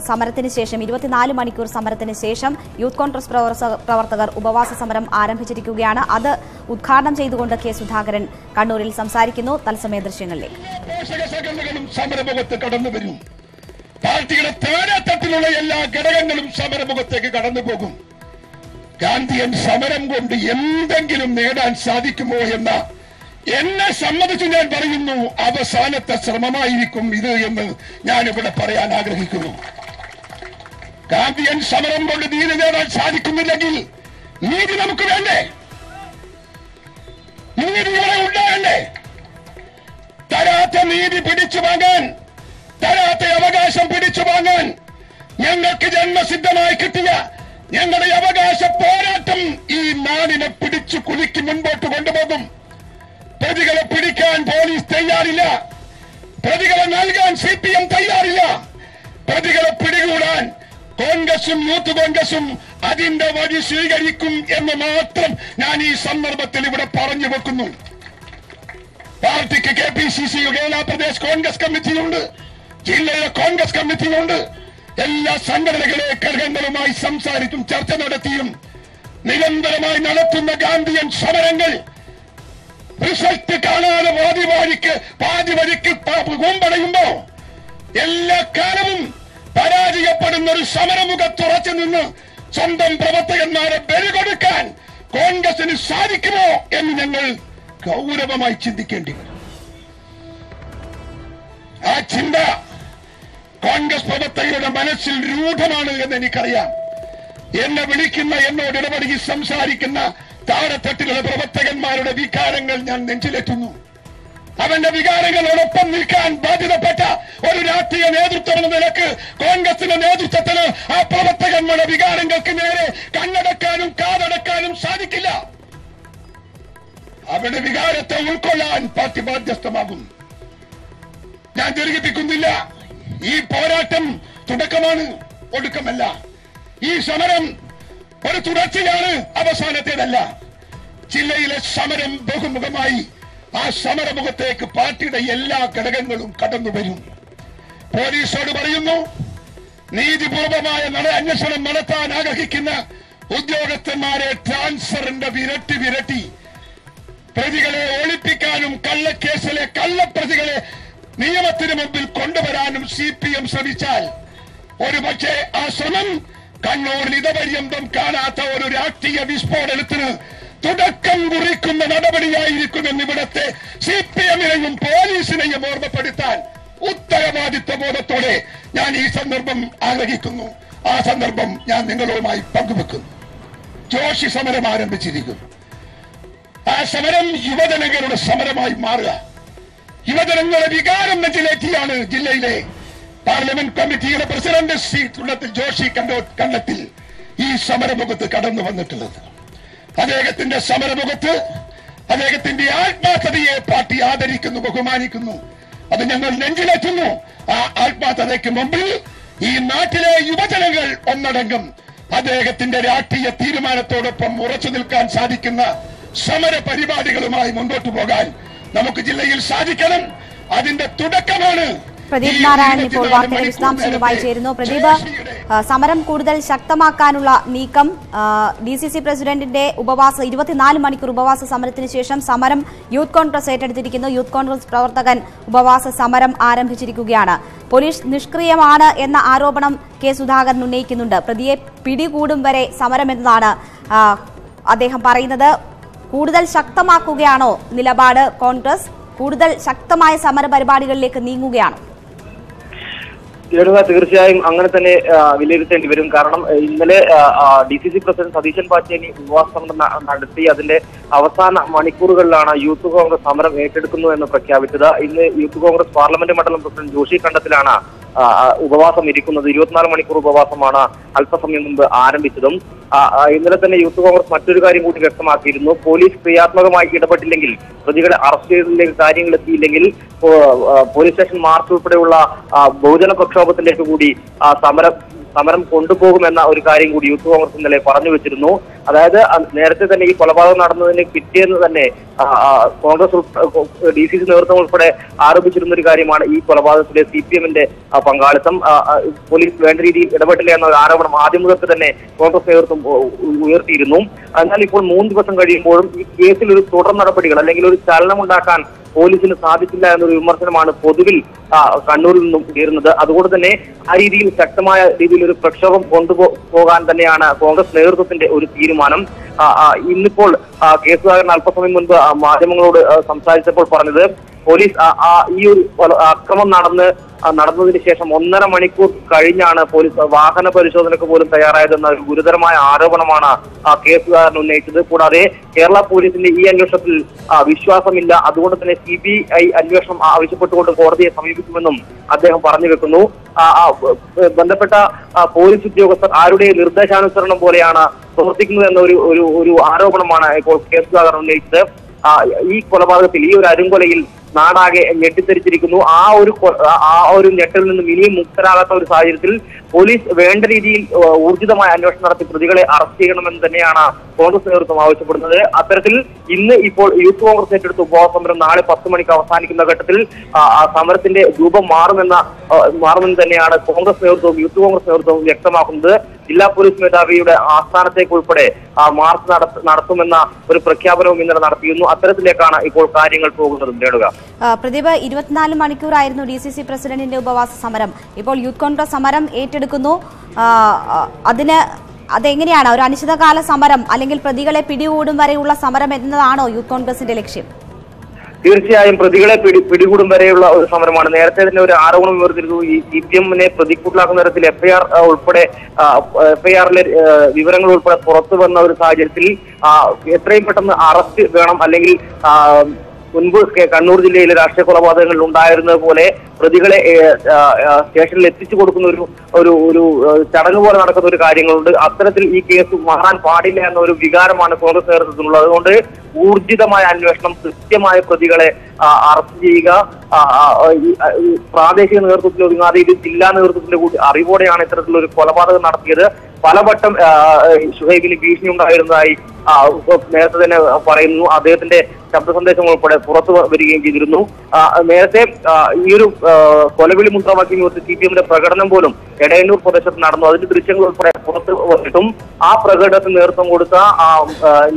സമരത്തിന് ശേഷം 24 മണിക്കൂർ സമരത്തിന് ശേഷം യൂത്ത് കോൺഗ്രസ് പ്രവർത്തകർ ഉപവാസ സമരം ആരംഭിച്ചിരിക്കുകയാണ്. അത് ഉദ്ഘാടനം ചെയ്തുകൊണ്ട് കെ സുധാകരൻ കണ്ണൂരിൽ സംസാരിക്കുന്നു. തത്സമയ ദൃശ്യങ്ങളിലേക്ക്. പാർട്ടിയുടെ താഴെത്തട്ടിലുള്ള എല്ലാ ഘടകങ്ങളും സമരമുഖത്തേക്ക് കടന്നു പോകും. ഗാന്ധിയൻ സമരം കൊണ്ട് എന്തെങ്കിലും നേടാൻ സാധിക്കുമോ എന്ന എന്നെ സംബന്ധിച്ച് ഞാൻ പറയുന്നു, അവസാനത്തെ ശ്രമമായിരിക്കും ഇത് എന്ന് ഞാനിവിടെ പറയാൻ ആഗ്രഹിക്കുന്നു. ഗാന്ധിയൻ സമരം കൊണ്ട് നീതി നേടാൻ സാധിക്കുന്നില്ലെങ്കിൽ നീതി നമുക്ക് വേണ്ടേ? നീതി ഇവിടെ ഉണ്ടാകണ്ടേ? തരാത്ത നീതി പിടിച്ചു വാങ്ങാൻ, തരാത്ത അവകാശം പിടിച്ചു വാങ്ങാൻ ഞങ്ങൾക്ക് ജന്മസിദ്ധമായി കിട്ടിയ ഞങ്ങളുടെ അവകാശ പോരാട്ടം ഈ നാടിനെ പിടിച്ചു കുലുക്കി മുൻപോട്ട് കൊണ്ടുപോകും. പ്രതികളെ പിടിക്കാൻ പോലീസ് തയ്യാറില്ല, പ്രതികളെ നൽകാൻ CPM തയ്യാറില്ല, പ്രതികളെ പിടികൂടാൻ കോൺഗ്രസും യൂത്ത് കോൺഗ്രസും അതിന്റെ വഴി സ്വീകരിക്കും എന്ന് മാത്രം ഞാൻ ഈ സന്ദർഭത്തിൽ ഇവിടെ പറഞ്ഞു വെക്കുന്നു. പാർട്ടിക്ക് KPCC കേരള പ്രദേശ് കോൺഗ്രസ് കമ്മിറ്റിയുണ്ട്, ജില്ലയിലെ കോൺഗ്രസ് കമ്മിറ്റിയുണ്ട്. എല്ലാ സംഘടനകളെ ഘടകങ്ങളുമായി സംസാരിച്ചും ചർച്ച നടത്തിയും നിരന്തരമായി നടത്തുന്ന ഗാന്ധിയൻ സമരങ്ങൾ റിസൾട്ട് കാണാതെ പാതി വഴിക്ക് കൂമ്പടയുമ്പോ എല്ലാ കാലവും പരാജയപ്പെടുന്ന ഒരു സമരമുഖത്തുറച്ചു നിന്ന് സ്വന്തം പ്രവർത്തകന്മാരെ ബലി കൊടുക്കാൻ കോൺഗ്രസിന് സാധിക്കുമോ എന്ന് ഞങ്ങൾ ഗൗരവമായി ചിന്തിക്കേണ്ടി വരും. ആ ചിന്ത കോൺഗ്രസ് പ്രവർത്തകരുടെ മനസ്സിൽ രൂഢമാണ് എന്ന് എനിക്കറിയാം. എന്നെ വിളിക്കുന്ന, എന്നോട് ഇടപെടുകി സംസാരിക്കുന്ന താഴെത്തട്ടിലുള്ള പ്രവർത്തകന്മാരുടെ വികാരങ്ങൾ ഞാൻ നെഞ്ചിലെത്തുന്നു. അവന്റെ വികാരങ്ങളോടൊപ്പം നിൽക്കാൻ ബാധ്യതപ്പെട്ട ഒരു രാഷ്ട്രീയ നേതൃത്വം എന്ന നിലക്ക് കോൺഗ്രസിന്റെ നേതൃത്വത്തിന് ആ പ്രവർത്തകന്മാരുടെ വികാരങ്ങൾക്ക് നേരെ കണ്ണടക്കാനും കാതടക്കാനും സാധിക്കില്ല. അവരുടെ വികാരത്തെ ഉൾക്കൊള്ളാൻ പാർട്ടി ബാധ്യസ്ഥമാകും. ഞാൻ ദീർഘിപ്പിക്കുന്നില്ല. ഈ പോരാട്ടം തുടക്കമാണ്, ഒടുക്കമല്ല. ഈ സമരം ഒരു തുടർച്ചയാണ്, അവസാനത്തേതല്ല. ജില്ലയിലെ സമരം ബഹുമുഖമായി. ആ സമരമുഖത്തേക്ക് പാർട്ടിയുടെ എല്ലാ ഘടകങ്ങളും കടന്നു വരും. പോലീസോട് പറയുന്നു, നീതിപൂർവമായ അന്വേഷണം നടത്താൻ ആഗ്രഹിക്കുന്ന ഉദ്യോഗസ്ഥന്മാരെ ട്രാൻസ്ഫറിന്റെ വിരട്ടി പ്രതികളെ ഒളിപ്പിക്കാനും കള്ളക്കേസിലെ കള്ളപ്രതികളെ നിയമത്തിന് മുമ്പിൽ കൊണ്ടുവരാനും CPM ശ്രമിച്ചാൽ ഒരുപക്ഷെ ആ ശ്രമം കണ്ണൂരിൽ ഇതപര്യന്തം കാണാത്ത ഒരു രാഷ്ട്രീയ വിസ്ഫോടനത്തിന് തുടക്കം കുറിക്കുന്ന നടപടിയായിരിക്കുമെന്ന് ഇവിടത്തെ CPM-നെയും പോലീസിനെയും ഓർമ്മപ്പെടുത്താൻ ഉത്തരവാദിത്വ ബോധത്തോടെ ഞാൻ ഈ സന്ദർഭം ആഗ്രഹിക്കുന്നു. ആ സന്ദർഭം ഞാൻ നിങ്ങളുമായി പങ്കുവെക്കുന്നു. ജോഷി സമരം ആരംഭിച്ചിരിക്കുന്നു. ആ സമരം യുവജനങ്ങളുടെ സമരമായി മാറുക. യുവജനങ്ങളുടെ വികാരം നെഞ്ചിലേറ്റിയാണ് ജില്ലയിലെ പാർലമെന്റ് കമ്മിറ്റിയുടെ പ്രസിഡന്റ് സീറ്റുള്ളത്തിൽ ജോഷി കണ്ടത്തിൽ ഈ സമരമുഖത്ത് കടന്നു വന്നിട്ടുള്ളത്. അദ്ദേഹത്തിന്റെ സമരമുഖത്ത് അദ്ദേഹത്തിന്റെ ആത്മാർത്ഥതയെ പാർട്ടി ആദരിക്കുന്നു, ബഹുമാനിക്കുന്നു. അത് ഞങ്ങൾ നെഞ്ചിലേറ്റുന്നു. ആ ആത്മാർത്ഥതയ്ക്ക് മുമ്പിൽ ഈ നാട്ടിലെ യുവജനങ്ങൾ ഒന്നടങ്കം അദ്ദേഹത്തിന്റെ രാഷ്ട്രീയ തീരുമാനത്തോടൊപ്പം ഉറച്ചു നിൽക്കാൻ സാധിക്കുന്ന സമര പരിപാടികളുമായി മുന്നോട്ട് പോകാൻ നമുക്ക് ജില്ലയിൽ സാധിക്കണം. അതിന്റെ തുടക്കമാണ്. പ്രദീപ് നാരായണൻ ഇപ്പോൾ വാർത്തയുടെ വിശദാംശങ്ങളുമായി ചേരുന്നു. പ്രദീപ്, സമരം കൂടുതൽ ശക്തമാക്കാനുള്ള നീക്കം DCC പ്രസിഡന്റിന്റെ 24 മണിക്കൂർ ഉപവാസ സമരത്തിന് ശേഷം സമരം യൂത്ത് കോൺഗ്രസ് ഏറ്റെടുത്തിരിക്കുന്നു. യൂത്ത് കോൺഗ്രസ് പ്രവർത്തകൻ ഉപവാസ സമരം ആരംഭിച്ചിരിക്കുകയാണ്. പോലീസ് നിഷ്ക്രിയമാണ് എന്ന ആരോപണം കെ സുധാകരൻ ഉന്നയിക്കുന്നുണ്ട്. പ്രതിയെ പിടികൂടും വരെ സമരമെന്നതാണ് അദ്ദേഹം പറയുന്നത്. കൂടുതൽ ശക്തമാക്കുകയാണോ നിലപാട് കോൺഗ്രസ്? കൂടുതൽ ശക്തമായ സമര പരിപാടികളിലേക്ക് നീങ്ങുകയാണോ? തീർച്ചയായും അങ്ങനെ തന്നെ വിലയിരുത്തേണ്ടി വരും. കാരണം ഇന്നലെ DCC പ്രസിഡന്റ് സതീശൻ പാച്ചേനി ഉപവാസ സമരം നടത്തി അതിന്റെ അവസാന മണിക്കൂറുകളിലാണ് യൂത്ത് കോൺഗ്രസ് സമരം ഏറ്റെടുക്കുന്നു എന്ന് പ്രഖ്യാപിച്ചത്. ഇന്ന് യൂത്ത് കോൺഗ്രസ് പാർലമെന്റ് മണ്ഡലം പ്രസിഡന്റ് ജോഷി കണ്ടത്തിലാണ് ഉപവാസം ഇരിക്കുന്നത്. 24 മണിക്കൂർ ഉപവാസമാണ് അല്പസമയം മുമ്പ് ആരംഭിച്ചതും. ഇന്നലെ തന്നെ യൂത്ത് കോൺഗ്രസ് മറ്റൊരു കാര്യം കൂടി വ്യക്തമാക്കിയിരുന്നു. പോലീസ് ക്രിയാത്മകമായി ഇടപെട്ടില്ലെങ്കിൽ, പ്രതികളെ അറസ്റ്റ് ചെയ്തതിലേക്ക് കാര്യങ്ങൾ എത്തിയില്ലെങ്കിൽ പോലീസ് സ്റ്റേഷൻ മാർച്ച് ഉൾപ്പെടെയുള്ള ബഹുജന പ്രക്ഷോഭത്തിലേക്ക് കൂടി സമരം കൊണ്ടുപോകുമെന്ന ഒരു കാര്യം കൂടി യൂത്ത് കോൺഗ്രസ് ഇന്നലെ പറഞ്ഞു വെച്ചിരുന്നു. അതായത് നേരത്തെ തന്നെ ഈ കൊലപാതകം നടന്നതിന് പിറ്റേന്ന് തന്നെ കോൺഗ്രസ് DCC നേതൃത്വം ഉൾപ്പെടെ ആരോപിച്ചിരുന്ന ഒരു കാര്യമാണ് ഈ കൊലപാതകത്തിലെ CPM-ന്റെ പങ്കാളിത്തം. പോലീസ് വേണ്ട രീതിയിൽ ഇടപെട്ടില്ല എന്ന ആരോപണം ആദ്യം മുതൽ തന്നെ കോൺഗ്രസ് നേതൃത്വം ഉയർത്തിയിരുന്നു. എന്നാൽ ഇപ്പോൾ 3 ദിവസം കഴിയുമ്പോഴും ഈ കേസിൽ ഒരു തുടർ നടപടികൾ അല്ലെങ്കിൽ ഒരു ചലനമുണ്ടാക്കാൻ പോലീസിന് സാധിച്ചില്ല എന്നൊരു വിമർശനമാണ് പൊതുവിൽ കണ്ണൂരിൽ നിന്നും ഉയരുന്നത്. അതുകൊണ്ട് തന്നെ ആ രീതിയിൽ ശക്തമായ രീതിയിൽ ഒരു പ്രക്ഷോഭം കൊണ്ടുപോകാൻ തന്നെയാണ് കോൺഗ്രസ് നേതൃത്വത്തിന്റെ ഒരു തീരുമാനം. ഇന്നിപ്പോൾ കെ സുധാകരൻ അല്പസമയം മുൻപ് മാധ്യമങ്ങളോട് സംസാരിച്ചപ്പോൾ പറഞ്ഞത്, പോലീസ് ഈ ഒരു അക്രമം നടന്നതിന് ശേഷം 1.5 മണിക്കൂർ കഴിഞ്ഞാണ് പോലീസ് വാഹന പരിശോധനയ്ക്ക് പോലും തയ്യാറായതെന്ന ഒരു ഗുരുതരമായ ആരോപണമാണ് കെ സുധാകരൻ ഉന്നയിച്ചത്. കൂടാതെ കേരള പോലീസിന്റെ ഈ അന്വേഷണത്തിൽ വിശ്വാസമില്ല, അതുകൊണ്ട് തന്നെ CBI അന്വേഷണം ആവശ്യപ്പെട്ടുകൊണ്ട് കോടതിയെ സമീപിക്കുമെന്നും അദ്ദേഹം പറഞ്ഞു വെക്കുന്നു. ബന്ധപ്പെട്ട പോലീസ് ഉദ്യോഗസ്ഥർ ആരുടെ നിർദ്ദേശാനുസരണം പോലെയാണ് പ്രവർത്തിക്കുന്നത് എന്ന ഒരു ആരോപണമാണ് ഇപ്പോൾ കെ സുധാകരൻ ഉന്നയിച്ചത്. ഈ കൊലപാതകത്തിൽ, ഈ ഒരു അരുംകൊലയിൽ നാടാകെ ഞെട്ടിത്തെരിച്ചിരിക്കുന്നു. ആ ഒരു ഞെട്ടിൽ നിന്നും ഇനിയും മുക്തരാകാത്ത ഒരു സാഹചര്യത്തിൽ പോലീസ് വേണ്ട രീതിയിൽ ഊർജിതമായ അന്വേഷണം നടത്തി പ്രതികളെ അറസ്റ്റ് ചെയ്യണമെന്ന് തന്നെയാണ് കോൺഗ്രസ് നേതൃത്വം ആവശ്യപ്പെടുന്നത്. അത്തരത്തിൽ ഇന്ന് ഇപ്പോൾ യൂത്ത് കോൺഗ്രസ് ഏറ്റെടുത്ത ഉപവാസ സമരം നാളെ 10 മണിക്ക് അവസാനിക്കുന്ന ഘട്ടത്തിൽ സമരത്തിന്റെ രൂപം മാറുമെന്ന് തന്നെയാണ് കോൺഗ്രസ് നേതൃത്വവും യൂത്ത് കോൺഗ്രസ് നേതൃത്വവും വ്യക്തമാക്കുന്നത്. ജില്ലാ പോലീസ് മേധാവിയുടെ ആസ്ഥാനത്തേക്ക് ഉൾപ്പെടെ മാർച്ച് നടത്തുമെന്ന ഒരു പ്രഖ്യാപനവും ഇന്നലെ നടത്തിയിരുന്നു. അത്തരത്തിലേക്കാണ് ഇപ്പോൾ കാര്യങ്ങൾ പോകുന്നത്. നേടുക പ്രദീപ്, 24 മണിക്കൂറായിരുന്നു DCC പ്രസിഡന്റിന്റെ ഉപവാസ സമരം. ഇപ്പോൾ യൂത്ത് കോൺഗ്രസ് സമരം ഏറ്റെടുക്കുന്നു. അതെങ്ങനെയാണ് ഒരു അനിശ്ചിതകാല സമരം അല്ലെങ്കിൽ പ്രതികളെ പിടികൂടും വരെയുള്ള സമരം എന്നതാണോ യൂത്ത് കോൺഗ്രസിന്റെ ലക്ഷ്യം? തീർച്ചയായും പ്രതികളെ പിടികൂടും വരെയുള്ള ഒരു സമരമാണ്. നേരത്തെ തന്നെ ഒരു ആരോപണം ഉയർന്നിരുന്നു. ഈ CPM-നെ പ്രതിക്കൂട്ടിലാക്കുന്ന തരത്തിൽ FIR ഉൾപ്പെടെ FIR-ലെ വിവരങ്ങൾ ഉൾപ്പെടെ പുറത്തു വന്ന ഒരു സാഹചര്യത്തിൽ എത്രയും പെട്ടെന്ന് അറസ്റ്റ് വേണം, അല്ലെങ്കിൽ മുൻപ് കണ്ണൂർ ജില്ലയിലെ രാഷ്ട്രീയ കൊലപാതകങ്ങളിൽ ഉണ്ടായിരുന്നത് പോലെ പ്രതികളെ സ്റ്റേഷനിൽ എത്തിച്ചു കൊടുക്കുന്ന ഒരു ചടങ്ങ് പോലെ നടക്കുന്ന ഒരു കാര്യങ്ങളുണ്ട്. അത്തരത്തിൽ ഈ കേസ് മാറാൻ പാടില്ല എന്ന ഒരു വികാരമാണ് കോൺഗ്രസ് നേതൃത്വത്തിനുള്ളത്. അതുകൊണ്ട് ഊർജിതമായ അന്വേഷണം, കൃത്യമായ പ്രതികളെ അറസ്റ്റ് ചെയ്യുക, പ്രാദേശിക നേതൃത്വത്തിൽ ഒതുങ്ങാതെ ഇത് ജില്ലാ നേതൃത്വത്തിന്റെ കൂടി അറിവോടെയാണ് ഇത്തരത്തിലൊരു കൊലപാതകം നടത്തിയത്. പലവട്ടം ഷുഹൈബിന് ഭീഷണി ഉണ്ടായിരുന്നതായി നേരത്തെ തന്നെ പറയുന്നു. അദ്ദേഹത്തിന്റെ ശബ്ദ സന്ദേശം ഉൾപ്പെടെ പുറത്തു വരികയും ചെയ്തിരുന്നു. നേരത്തെ ഈ ഒരു കൊലവിളി മുദ്രാവാക്യം ഉയർത്തി CPM-ന്റെ പ്രകടനം പോലും എടയന്നൂർ പ്രദേശത്ത് നടന്നു. അതിന്റെ ദൃശ്യങ്ങൾ ഉൾപ്പെടെ പുറത്ത് വന്നിട്ടും ആ പ്രകടനത്തിന് നേതൃത്വം കൊടുത്ത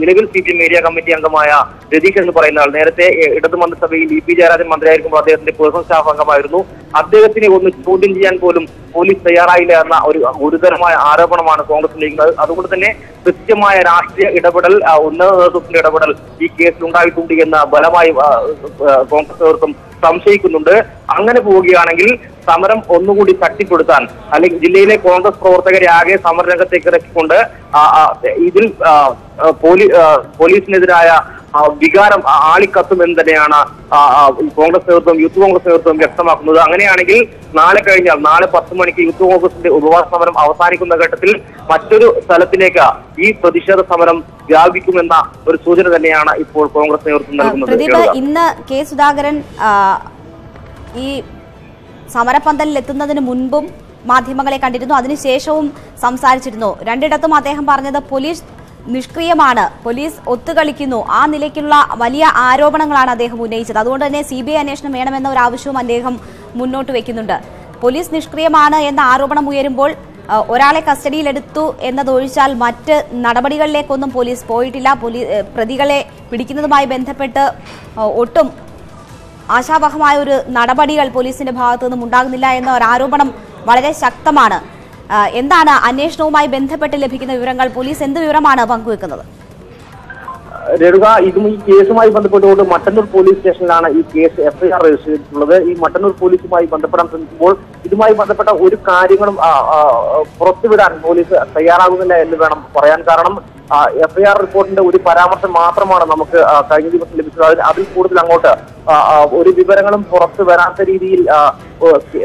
നിലവിൽ CPM ഏരിയ കമ്മിറ്റി അംഗമായ രതീഷ് എന്ന് പറയുന്ന ആൾ നേരത്തെ ഇടതു മന്ത്രിസഭയിൽ EP ജയരാജൻ മന്ത്രിയായിരിക്കുമ്പോൾ അദ്ദേഹത്തിന്റെ പേഴ്സണൽ സ്റ്റാഫ് അംഗമായിരുന്നു. അദ്ദേഹത്തിനെ ഒന്ന് ചോദ്യം ചെയ്യാൻ പോലും പോലീസ് തയ്യാറായില്ല എന്ന ഒരു ഗുരുതരമായ ആരോപണമാണ് കോൺഗ്രസ് ഉന്നയിക്കുന്നത്. അതുകൊണ്ട് തന്നെ കൃത്യമായ രാഷ്ട്രീയ ഇടപെടൽ, ഉന്നത നേതൃത്വത്തിന്റെ ഇടപെടൽ ഈ കേസിൽ ഉണ്ടായിട്ടുണ്ട് എന്ന് ബലമായി കോൺഗ്രസ് നേതൃത്വം സംശയിക്കുന്നുണ്ട്. അങ്ങനെ പോവുകയാണെങ്കിൽ സമരം ഒന്നുകൂടി ശക്തിപ്പെടുത്താൻ, അല്ലെങ്കിൽ ജില്ലയിലെ കോൺഗ്രസ് പ്രവർത്തകരെ ആകെ സമരരംഗത്തേക്ക് ഇറക്കിക്കൊണ്ട് ഇതിൽ പോലീസിനെതിരായ വികാരം ആളിക്കത്തുമെന്ന് തന്നെയാണ് കോൺഗ്രസ് നേതൃത്വം, യൂത്ത് കോൺഗ്രസ് നേതൃത്വം വ്യക്തമാക്കുന്നത്. അങ്ങനെയാണെങ്കിൽ നാളെ 10 മണിക്ക് യൂത്ത് കോൺഗ്രസിന്റെ ഉപവാസ സമരം അവസാനിക്കുന്ന ഘട്ടത്തിൽ മറ്റൊരു സ്ഥലത്തിലേക്ക് ഈ പ്രതിഷേധ സമരം വ്യാപിക്കുമെന്ന ഒരു സൂചന തന്നെയാണ് ഇപ്പോൾ കോൺഗ്രസ് നേതൃത്വം നൽകുന്നത്. ഇന്ന് കെ സുധാകരൻ ഈ സമരപന്തലിൽ എത്തുന്നതിന് മുൻപും മാധ്യമങ്ങളെ കണ്ടിരുന്നു, അതിനുശേഷവും സംസാരിച്ചിരുന്നു. രണ്ടിടത്തും അദ്ദേഹം പറഞ്ഞത് പോലീസ് നിഷ്ക്രിയമാണ്, പോലീസ് ഒത്തുകളിക്കുന്നു, ആ നിലയ്ക്കുള്ള വലിയ ആരോപണങ്ങളാണ് അദ്ദേഹം ഉന്നയിച്ചത്. അതുകൊണ്ട് തന്നെ CBI അന്വേഷണം വേണമെന്ന ഒരു ആവശ്യവും അദ്ദേഹം മുന്നോട്ട് വെക്കുന്നുണ്ട്. പോലീസ് നിഷ്ക്രിയമാണ് എന്ന ആരോപണം ഉയരുമ്പോൾ ഒരാളെ കസ്റ്റഡിയിലെടുത്തു എന്നതൊഴിച്ചാൽ മറ്റ് നടപടികളിലേക്കൊന്നും പോലീസ് പോയിട്ടില്ല. പ്രതികളെ പിടിക്കുന്നതുമായി ബന്ധപ്പെട്ട് ഒട്ടും ആശാവഹമായ ഒരു നടപടികൾ പോലീസിന്റെ ഭാഗത്തു നിന്നും ഉണ്ടാകുന്നില്ല എന്ന ഒരു ആരോപണം വളരെ ശക്തമാണ്. എന്താണ് അന്വേഷണവുമായി ബന്ധപ്പെട്ട് ലഭിക്കുന്ന വിവരങ്ങൾ? പോലീസ് എന്ത് വിവരമാണ് പങ്കുവെക്കുന്നത്? രേണുക, ഈ കേസുമായി ബന്ധപ്പെട്ടുകൊണ്ട് മട്ടന്നൂർ പോലീസ് സ്റ്റേഷനിലാണ് ഈ കേസ് FIR രജിസ്റ്റർ ചെയ്തിട്ടുള്ളത്. ഈ മട്ടന്നൂർ പോലീസുമായി ബന്ധപ്പെടാൻ ശ്രമിക്കുമ്പോൾ ഇതുമായി ബന്ധപ്പെട്ട ഒരു കാര്യങ്ങളും പുറത്തുവിടാൻ പോലീസ് തയ്യാറാകുന്നില്ല എന്ന് വേണം പറയാൻ. കാരണം FIR റിപ്പോർട്ടിന്റെ ഒരു പരാമർശം മാത്രമാണ് നമുക്ക് കഴിഞ്ഞ ദിവസം ലഭിച്ചത്. അതിൽ കൂടുതൽ അങ്ങോട്ട് ഒരു വിവരങ്ങളും പുറത്തു വരാത്ത രീതിയിൽ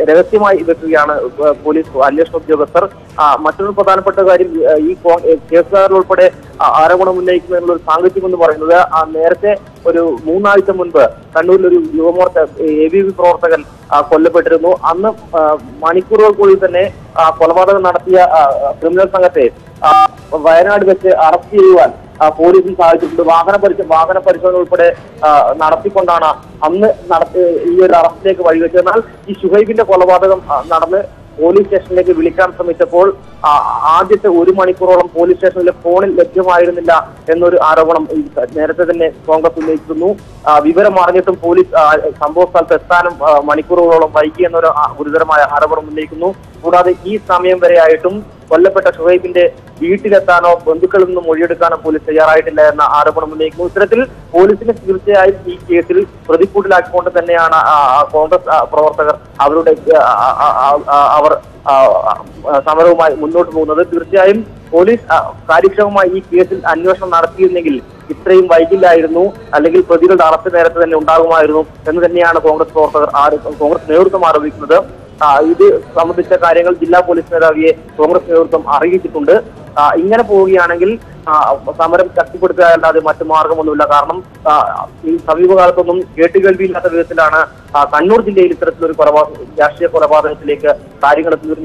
രഹസ്യമായി വെക്കുകയാണ് പോലീസ് അന്വേഷണ ഉദ്യോഗസ്ഥർ. മറ്റൊരു പ്രധാനപ്പെട്ട കാര്യം, ഈ കേസുകാരിൽ ഉൾപ്പെടെ ആരോപണം ഉന്നയിക്കുന്നതിനുള്ള ഒരു സാങ്കത്യം എന്ന് പറയുന്നത്, നേരത്തെ ഒരു 3 ആഴ്ച മുൻപ് കണ്ണൂരിൽ ഒരു യുവമോർച്ച ABP പ്രവർത്തകൻ കൊല്ലപ്പെട്ടിരുന്നു. അന്ന് മണിക്കൂറുകൾക്കുള്ളിൽ തന്നെ കൊലപാതകം നടത്തിയ ക്രിമിനൽ സംഘത്തെ വയനാട് വെച്ച് അറസ്റ്റ് ചെയ്യുവാൻ പോലീസിന് സാധിച്ചിട്ടുണ്ട്. വാഹന പരിശോധന ഉൾപ്പെടെ നടത്തിക്കൊണ്ടാണ് അന്ന് ഈ ഒരു അറസ്റ്റിലേക്ക് വഴിവെച്ചത്. എന്നാൽ ഈ ഷുഹൈബിന്റെ കൊലപാതകം നടന്ന് പോലീസ് സ്റ്റേഷനിലേക്ക് വിളിക്കാൻ ശ്രമിച്ചപ്പോൾ ആദ്യത്തെ 1 മണിക്കൂറോളം പോലീസ് സ്റ്റേഷനിലെ ഫോണിൽ ലഭ്യമായിരുന്നില്ല എന്നൊരു ആരോപണം നേരത്തെ തന്നെ കോൺഗ്രസ് ഉന്നയിച്ചിരുന്നു. വിവരം അറിഞ്ഞിട്ടും പോലീസ് സംഭവ സ്ഥലത്ത് എത്താനും മണിക്കൂറുകളോളം വൈകി എന്നൊരു ഗുരുതരമായ ആരോപണം ഉന്നയിക്കുന്നു. കൂടാതെ ഈ സമയം വരെയായിട്ടും കൊല്ലപ്പെട്ട ഷുഹൈബിന്റെ വീട്ടിലെത്താനോ ബന്ധുക്കളിൽ നിന്നും മൊഴിയെടുക്കാനോ പോലീസ് തയ്യാറായിട്ടില്ല എന്ന ആരോപണം ഉന്നയിക്കുന്നു. ഇത്തരത്തിൽ പോലീസിനെ തീർച്ചയായും ഈ കേസിൽ പ്രതിക്കൂട്ടിലാക്കിക്കൊണ്ട് തന്നെയാണ് കോൺഗ്രസ് പ്രവർത്തകർ അവർ സമരവുമായി മുന്നോട്ട് പോകുന്നത്. തീർച്ചയായും പോലീസ് കാര്യക്ഷമമായി ഈ കേസിൽ അന്വേഷണം നടത്തിയിരുന്നെങ്കിൽ ഇത്രയും വൈകില്ലായിരുന്നു, അല്ലെങ്കിൽ പ്രതികളുടെ അറസ്റ്റ് നേരത്തെ തന്നെ ഉണ്ടാകുമായിരുന്നു എന്ന് തന്നെയാണ് കോൺഗ്രസ് നേതൃത്വം ആരോപിക്കുന്നത്. ഇത് സംബന്ധിച്ച കാര്യങ്ങൾ ജില്ലാ പോലീസ് മേധാവിയെ കോൺഗ്രസ് നേതൃത്വം അറിയിച്ചിട്ടുണ്ട്. ഇങ്ങനെ പോവുകയാണെങ്കിൽ സമരം ശക്തിപ്പെടുത്തുക അല്ലാതെ മറ്റു മാർഗമൊന്നുമില്ല. കാരണം ഈ സമീപകാലത്തൊന്നും കേട്ടുകേൾവിയില്ലാത്ത വിധത്തിലാണ് കണ്ണൂർ ജില്ലയിൽ ഇത്തരത്തിലൊരു രാഷ്ട്രീയ കൊലപാതകത്തിലേക്ക് കാര്യങ്ങൾ എത്തുന്ന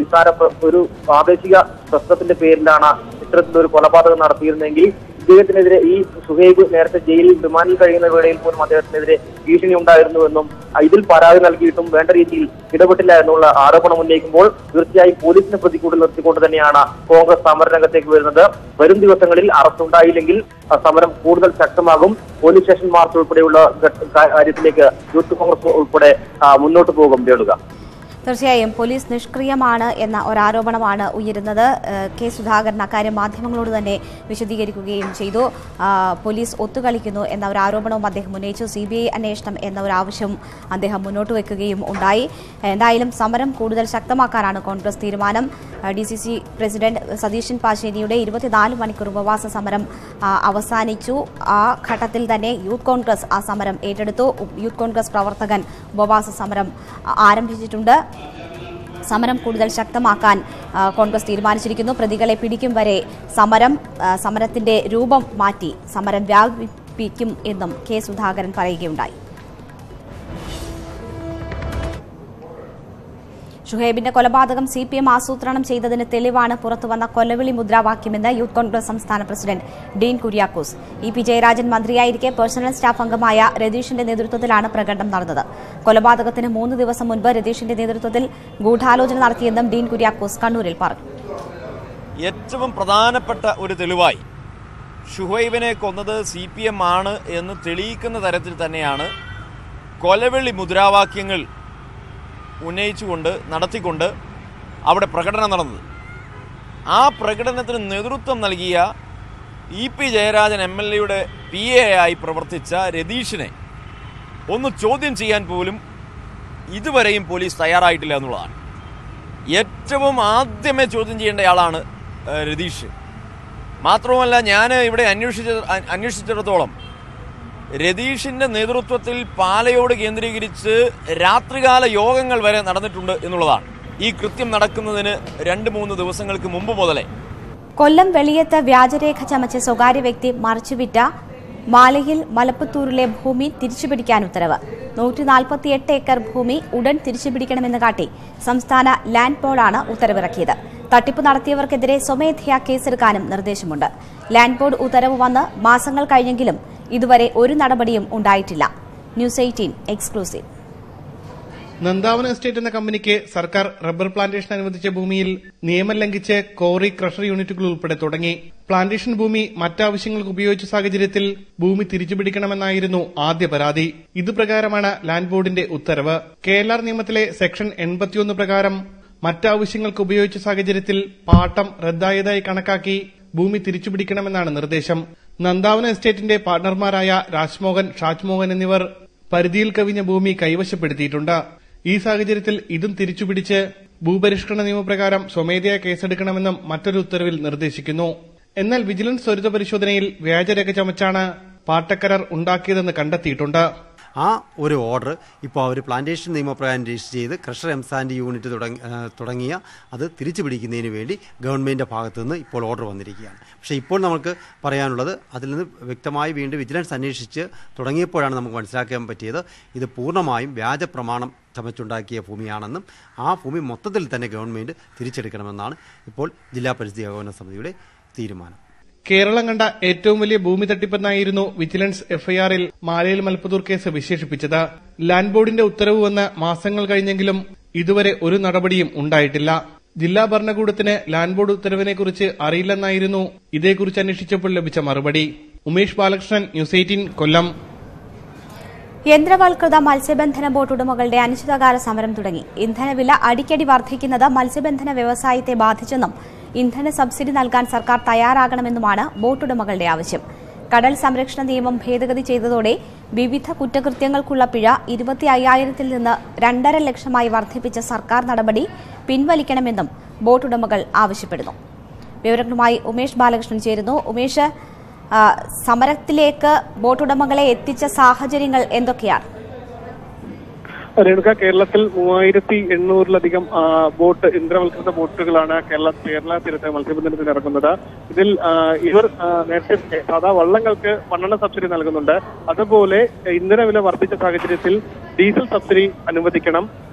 ഒരു പ്രാദേശിക പ്രശ്നത്തിന്റെ പേരിലാണ് ഇത്തരത്തിലൊരു കൊലപാതകം നടത്തിയിരുന്നെങ്കിൽ ഇദ്ദേഹത്തിനെതിരെ ഈ ഷുഹൈബ് നേരത്തെ ജയിലിൽ റിമാൻഡിൽ കഴിയുന്ന വേളയിൽ പോലും അദ്ദേഹത്തിനെതിരെ ഭീഷണി ഉണ്ടായിരുന്നുവെന്നും ഇതിൽ പരാതി നൽകിയിട്ടും വേണ്ട രീതിയിൽ ഇടപെട്ടില്ല എന്നുള്ള ആരോപണം ഉന്നയിക്കുമ്പോൾ തീർച്ചയായും പോലീസിനെ പ്രതികൂട്ടിൽ നിർത്തിക്കൊണ്ട് തന്നെയാണ് കോൺഗ്രസ് സമരരംഗത്തേക്ക് വരുന്നത്. വരും ദിവസങ്ങളിൽ അറസ്റ്റ് ഉണ്ടായില്ലെങ്കിൽ സമരം കൂടുതൽ ശക്തമാകും. പോലീസ് സ്റ്റേഷൻ മാർച്ച് ഉൾപ്പെടെയുള്ള കാര്യത്തിലേക്ക് യൂത്ത് കോൺഗ്രസ് ഉൾപ്പെടെ മുന്നോട്ട് പോകും. രേണുക, തീർച്ചയായും പോലീസ് നിഷ്ക്രിയമാണ് എന്ന ഒരാരോപണമാണ് ഉയരുന്നത്. കെ സുധാകരൻ അക്കാര്യം മാധ്യമങ്ങളോട് തന്നെ വിശദീകരിക്കുകയും ചെയ്തു. പോലീസ് ഒത്തുകളിക്കുന്നു എന്ന ഒരു ആരോപണവും അദ്ദേഹം ഉന്നയിച്ചു. CBI അന്വേഷണം എന്ന ഒരു ആവശ്യം അദ്ദേഹം മുന്നോട്ട് വയ്ക്കുകയും ഉണ്ടായി. എന്തായാലും സമരം കൂടുതൽ ശക്തമാക്കാനാണ് കോൺഗ്രസ് തീരുമാനം. DCC പ്രസിഡന്റ് സതീശൻ പാച്ചേനിയുടെ 24 മണിക്കൂർ ഉപവാസ സമരം അവസാനിച്ചു. ആ ഘട്ടത്തിൽ തന്നെ യൂത്ത് കോൺഗ്രസ് ആ സമരം ഏറ്റെടുത്തു. യൂത്ത് കോൺഗ്രസ് പ്രവർത്തകൻ ഉപവാസ സമരം ആരംഭിച്ചിട്ടുണ്ട്. സമരം കൂടുതൽ ശക്തമാക്കാൻ കോൺഗ്രസ് തീരുമാനിച്ചിരിക്കുന്നു. പ്രതികളെ പിടിക്കും വരെ സമരത്തിന്റെ രൂപം മാറ്റി സമരം വ്യാപിപ്പിക്കും എന്നും കെ സുധാകരൻ പറയുകയുണ്ടായി. ഷുഹൈബിന്റെ കൊലപാതകം CPM ആസൂത്രണം ചെയ്തതിന് തെളിവാണ് പുറത്തുവന്ന കൊലവിളി മുദ്രാവാക്യമെന്ന് യൂത്ത് കോൺഗ്രസ് സംസ്ഥാന പ്രസിഡന്റ് ഡീൻ കുര്യാക്കോസ്. EP ജയരാജൻ മന്ത്രിയായിരിക്കെ പേഴ്സണൽ സ്റ്റാഫ് അംഗമായ രതീഷിന്റെ നേതൃത്വത്തിലാണ് പ്രകടനം നടന്നത്. കൊലപാതകത്തിന് 3 ദിവസം മുൻപ് രതീഷിന്റെ നേതൃത്വത്തിൽ ഗൂഢാലോചന നടത്തിയെന്നും ഡീൻ കുര്യാക്കോസ് കണ്ണൂരിൽ പറഞ്ഞു. ഏറ്റവും പ്രധാനപ്പെട്ട ഒരു തെളിവായി ഷുഹൈബിനെ കൊന്നത് CPM ആണ് എന്ന് തെളിയിക്കുന്ന തരത്തിൽ തന്നെയാണ് കൊലവിളി മുദ്രാവാക്യങ്ങൾ ഉന്നയിച്ചുകൊണ്ട് നടത്തിക്കൊണ്ട് അവിടെ പ്രകടനം നടന്നത്. ആ പ്രകടനത്തിന് നേതൃത്വം നൽകിയ EP ജയരാജൻ MLA PA ആയി പ്രവർത്തിച്ച രതീഷിനെ ഒന്ന് ചോദ്യം ചെയ്യാൻ പോലും ഇതുവരെയും പോലീസ് തയ്യാറായിട്ടില്ല എന്നുള്ളതാണ്. ഏറ്റവും ആദ്യമേ ചോദ്യം ചെയ്യേണ്ടയാളാണ് രതീഷ്. മാത്രവുമല്ല, ഞാൻ ഇവിടെ അന്വേഷിച്ചിടത്തോളം രതീഷിന്റെ നേതൃത്വത്തിൽ പാലയോട് കേന്ദ്രീകരിച്ച് രാത്രികാല യോഗങ്ങൾ വരെ നടന്നിട്ടുണ്ട് എന്നുള്ളതാണ്. ഈ കൃത്യം നടക്കുന്നതിന് 2-3 ദിവസങ്ങൾക്ക് മുമ്പ് മുതലേ കൊല്ലം വെളിയത്ത് വ്യാജരേഖ ചമച്ച് സ്വകാര്യ വ്യക്തി മറിച്ചുവിറ്റ മാലയിൽ മലപ്പത്തൂരിലെ ഭൂമി തിരിച്ചുപിടിക്കാൻ ഉത്തരവ്. 148 ഏക്കർ ഭൂമി ഉടൻ തിരിച്ചുപിടിക്കണമെന്ന് കാട്ടി സംസ്ഥാന ലാൻഡ് ബോർഡാണ് ഉത്തരവിറക്കിയത്. തട്ടിപ്പ് നടത്തിയവർക്കെതിരെ സ്വമേധയാ കേസെടുക്കാനും നിർദ്ദേശമുണ്ട്. ലാൻഡ് ബോർഡ് ഉത്തരവ് വന്ന് മാസങ്ങൾ കഴിഞ്ഞെങ്കിലും ഇതുവരെ ഒരു നടപടിയും ഉണ്ടായിട്ടില്ല. News 18 exclusive. നന്ദാവന എസ്റ്റേറ്റ് എന്ന കമ്പനിക്ക് സർക്കാർ റബ്ബർ പ്ലാന്റേഷൻ അനുവദിച്ച ഭൂമിയിൽ നിയമം ലംഘിച്ച് കോറി ക്രഷർ യൂണിറ്റുകൾ ഉൾപ്പെടെ തുടങ്ങി. പ്ലാന്റേഷൻ ഭൂമി മറ്റാവശ്യങ്ങൾക്ക് ഉപയോഗിച്ച സാഹചര്യത്തിൽ ഭൂമി തിരിച്ചുപിടിക്കണമെന്നായിരുന്നു ആദ്യ പരാതി. ഇതുപ്രകാരമാണ് ലാൻഡ് ബോർഡിന്റെ ഉത്തരവ്. KLR നിയമത്തിലെ സെക്ഷൻ 81 പ്രകാരം മറ്റാവശ്യങ്ങൾക്ക് ഉപയോഗിച്ച സാഹചര്യത്തിൽ പാട്ടം റദ്ദായതായി കണക്കാക്കി ഭൂമി തിരിച്ചുപിടിക്കണമെന്നാണ് നിർദ്ദേശം. നന്ദാവന എസ്റ്റേറ്റിന്റെ പാർട്ണർമാരായ രാജ്മോഹൻ, ഷാജ്മോഹൻ എന്നിവർ പരിധിയിൽ കവിഞ്ഞ ഭൂമി കൈവശപ്പെടുത്തിയിട്ടുണ്ട്. ഈ സാഹചര്യത്തിൽ ഇതും തിരിച്ചുപിടിച്ച് ഭൂപരിഷ്കരണ നിയമപ്രകാരം സ്വമേധയാ കേസെടുക്കണമെന്നും മറ്റൊരു ഉത്തരവിൽ നിർദ്ദേശിക്കുന്നു. എന്നാൽ വിജിലൻസ് ത്വരിത പരിശോധനയിൽ വ്യാജരേഖ ചമച്ചാണ് പാട്ടക്കരാർ ഉണ്ടാക്കിയതെന്ന് കണ്ടെത്തിയിട്ടുണ്ട്. ആ ഒരു ഓർഡർ ഇപ്പോൾ അവർ പ്ലാന്റേഷൻ നിയമപ്രകാരം രജിസ്റ്റർ ചെയ്ത് ക്രഷർ എംസാൻഡ് യൂണിറ്റ് തുടങ്ങിയ അത് തിരിച്ചു പിടിക്കുന്നതിന് വേണ്ടി ഗവൺമെൻറ്റിൻ്റെ ഭാഗത്തു നിന്ന് ഇപ്പോൾ ഓർഡർ വന്നിരിക്കുകയാണ്. പക്ഷേ ഇപ്പോൾ നമുക്ക് പറയാനുള്ളത് അതിൽ നിന്ന് വ്യക്തമായി വീണ്ടും വിജിലൻസ് അന്വേഷിച്ച് തുടങ്ങിയപ്പോഴാണ് നമുക്ക് മനസ്സിലാക്കാൻ പറ്റിയത് ഇത് പൂർണ്ണമായും വ്യാജ പ്രമാണം ചമച്ചുണ്ടാക്കിയ ഭൂമിയാണെന്നും ആ ഭൂമി മൊത്തത്തിൽ തന്നെ ഗവൺമെൻറ് തിരിച്ചെടുക്കണമെന്നാണ് ഇപ്പോൾ ജില്ലാ പരിസ്ഥിതി ഏകോപന സമിതിയുടെ തീരുമാനം. കേരളം കണ്ട ഏറ്റവും വലിയ ഭൂമി തട്ടിപ്പെന്നായിരുന്നു വിജിലൻസ് FIRൽ മാലയിൽ മലപ്പത്തൂർ കേസ് വിശേഷിപ്പിച്ചത്. ലാൻഡ് ബോർഡിന്റെ ഉത്തരവ് വന്ന് മാസങ്ങൾ കഴിഞ്ഞെങ്കിലും ഇതുവരെ ഒരു നടപടിയും ഉണ്ടായിട്ടില്ല. ജില്ലാ ഭരണകൂടത്തിന് ലാൻഡ് ബോർഡ് ഉത്തരവിനെക്കുറിച്ച് അറിയില്ലെന്നായിരുന്നു ഇതേക്കുറിച്ച് അന്വേഷിച്ചപ്പോൾ ലഭിച്ച മറുപടി. ഉമേഷ് ബാലകൃഷ്ണൻ, ന്യൂസ് 18 കൊല്ലം. യന്ത്രവൽകൃത മത്സ്യബന്ധന ബോട്ട് ഉടമകളുടെ അനിശ്ചിതകാല സമരം തുടങ്ങി. ഇന്ധനവില അടിക്കടി വർദ്ധിക്കുന്നത് മത്സ്യബന്ധന വ്യവസായത്തെ ബാധിച്ചെന്നും ഇന്ധന സബ്സിഡി നൽകാൻ സർക്കാർ തയ്യാറാകണമെന്നുമാണ് ബോട്ടുടമകളുടെ ആവശ്യം. കടൽ സംരക്ഷണ നിയമം ഭേദഗതി ചെയ്തതോടെ വിവിധ കുറ്റകൃത്യങ്ങൾക്കുള്ള പിഴ 25,000-ൽ നിന്ന് 2.5 ലക്ഷമായി വർദ്ധിപ്പിച്ച സർക്കാർ നടപടി പിൻവലിക്കണമെന്നും ബോട്ടുടമകൾ ആവശ്യപ്പെടുന്നു. വിവരങ്ങളുമായി ഉമേഷ് ബാലകൃഷ്ണൻ ചേരുന്നു. ഉമേഷ്, സമരത്തിലേക്ക് ബോട്ടുടമകളെ എത്തിച്ച സാഹചര്യങ്ങൾ എന്തൊക്കെയാണ്? രേണുക, കേരളത്തിൽ 3800-ലധികം ബോട്ട് യന്ത്രവൽകൃത ബോട്ടുകളാണ് കേരള തീരത്ത് മത്സ്യബന്ധനത്തിന് ഇറങ്ങുന്നത്. ഇതിൽ ഇവർ നേരത്തെ സാധാ വള്ളങ്ങൾക്ക് മണ്ണെണ്ണ സബ്സിഡി നൽകുന്നുണ്ട്. അതുപോലെ ഇന്ധനവില വർദ്ധിച്ച സാഹചര്യത്തിൽ ഡീസൽ സബ്സിഡി അനുവദിക്കണം.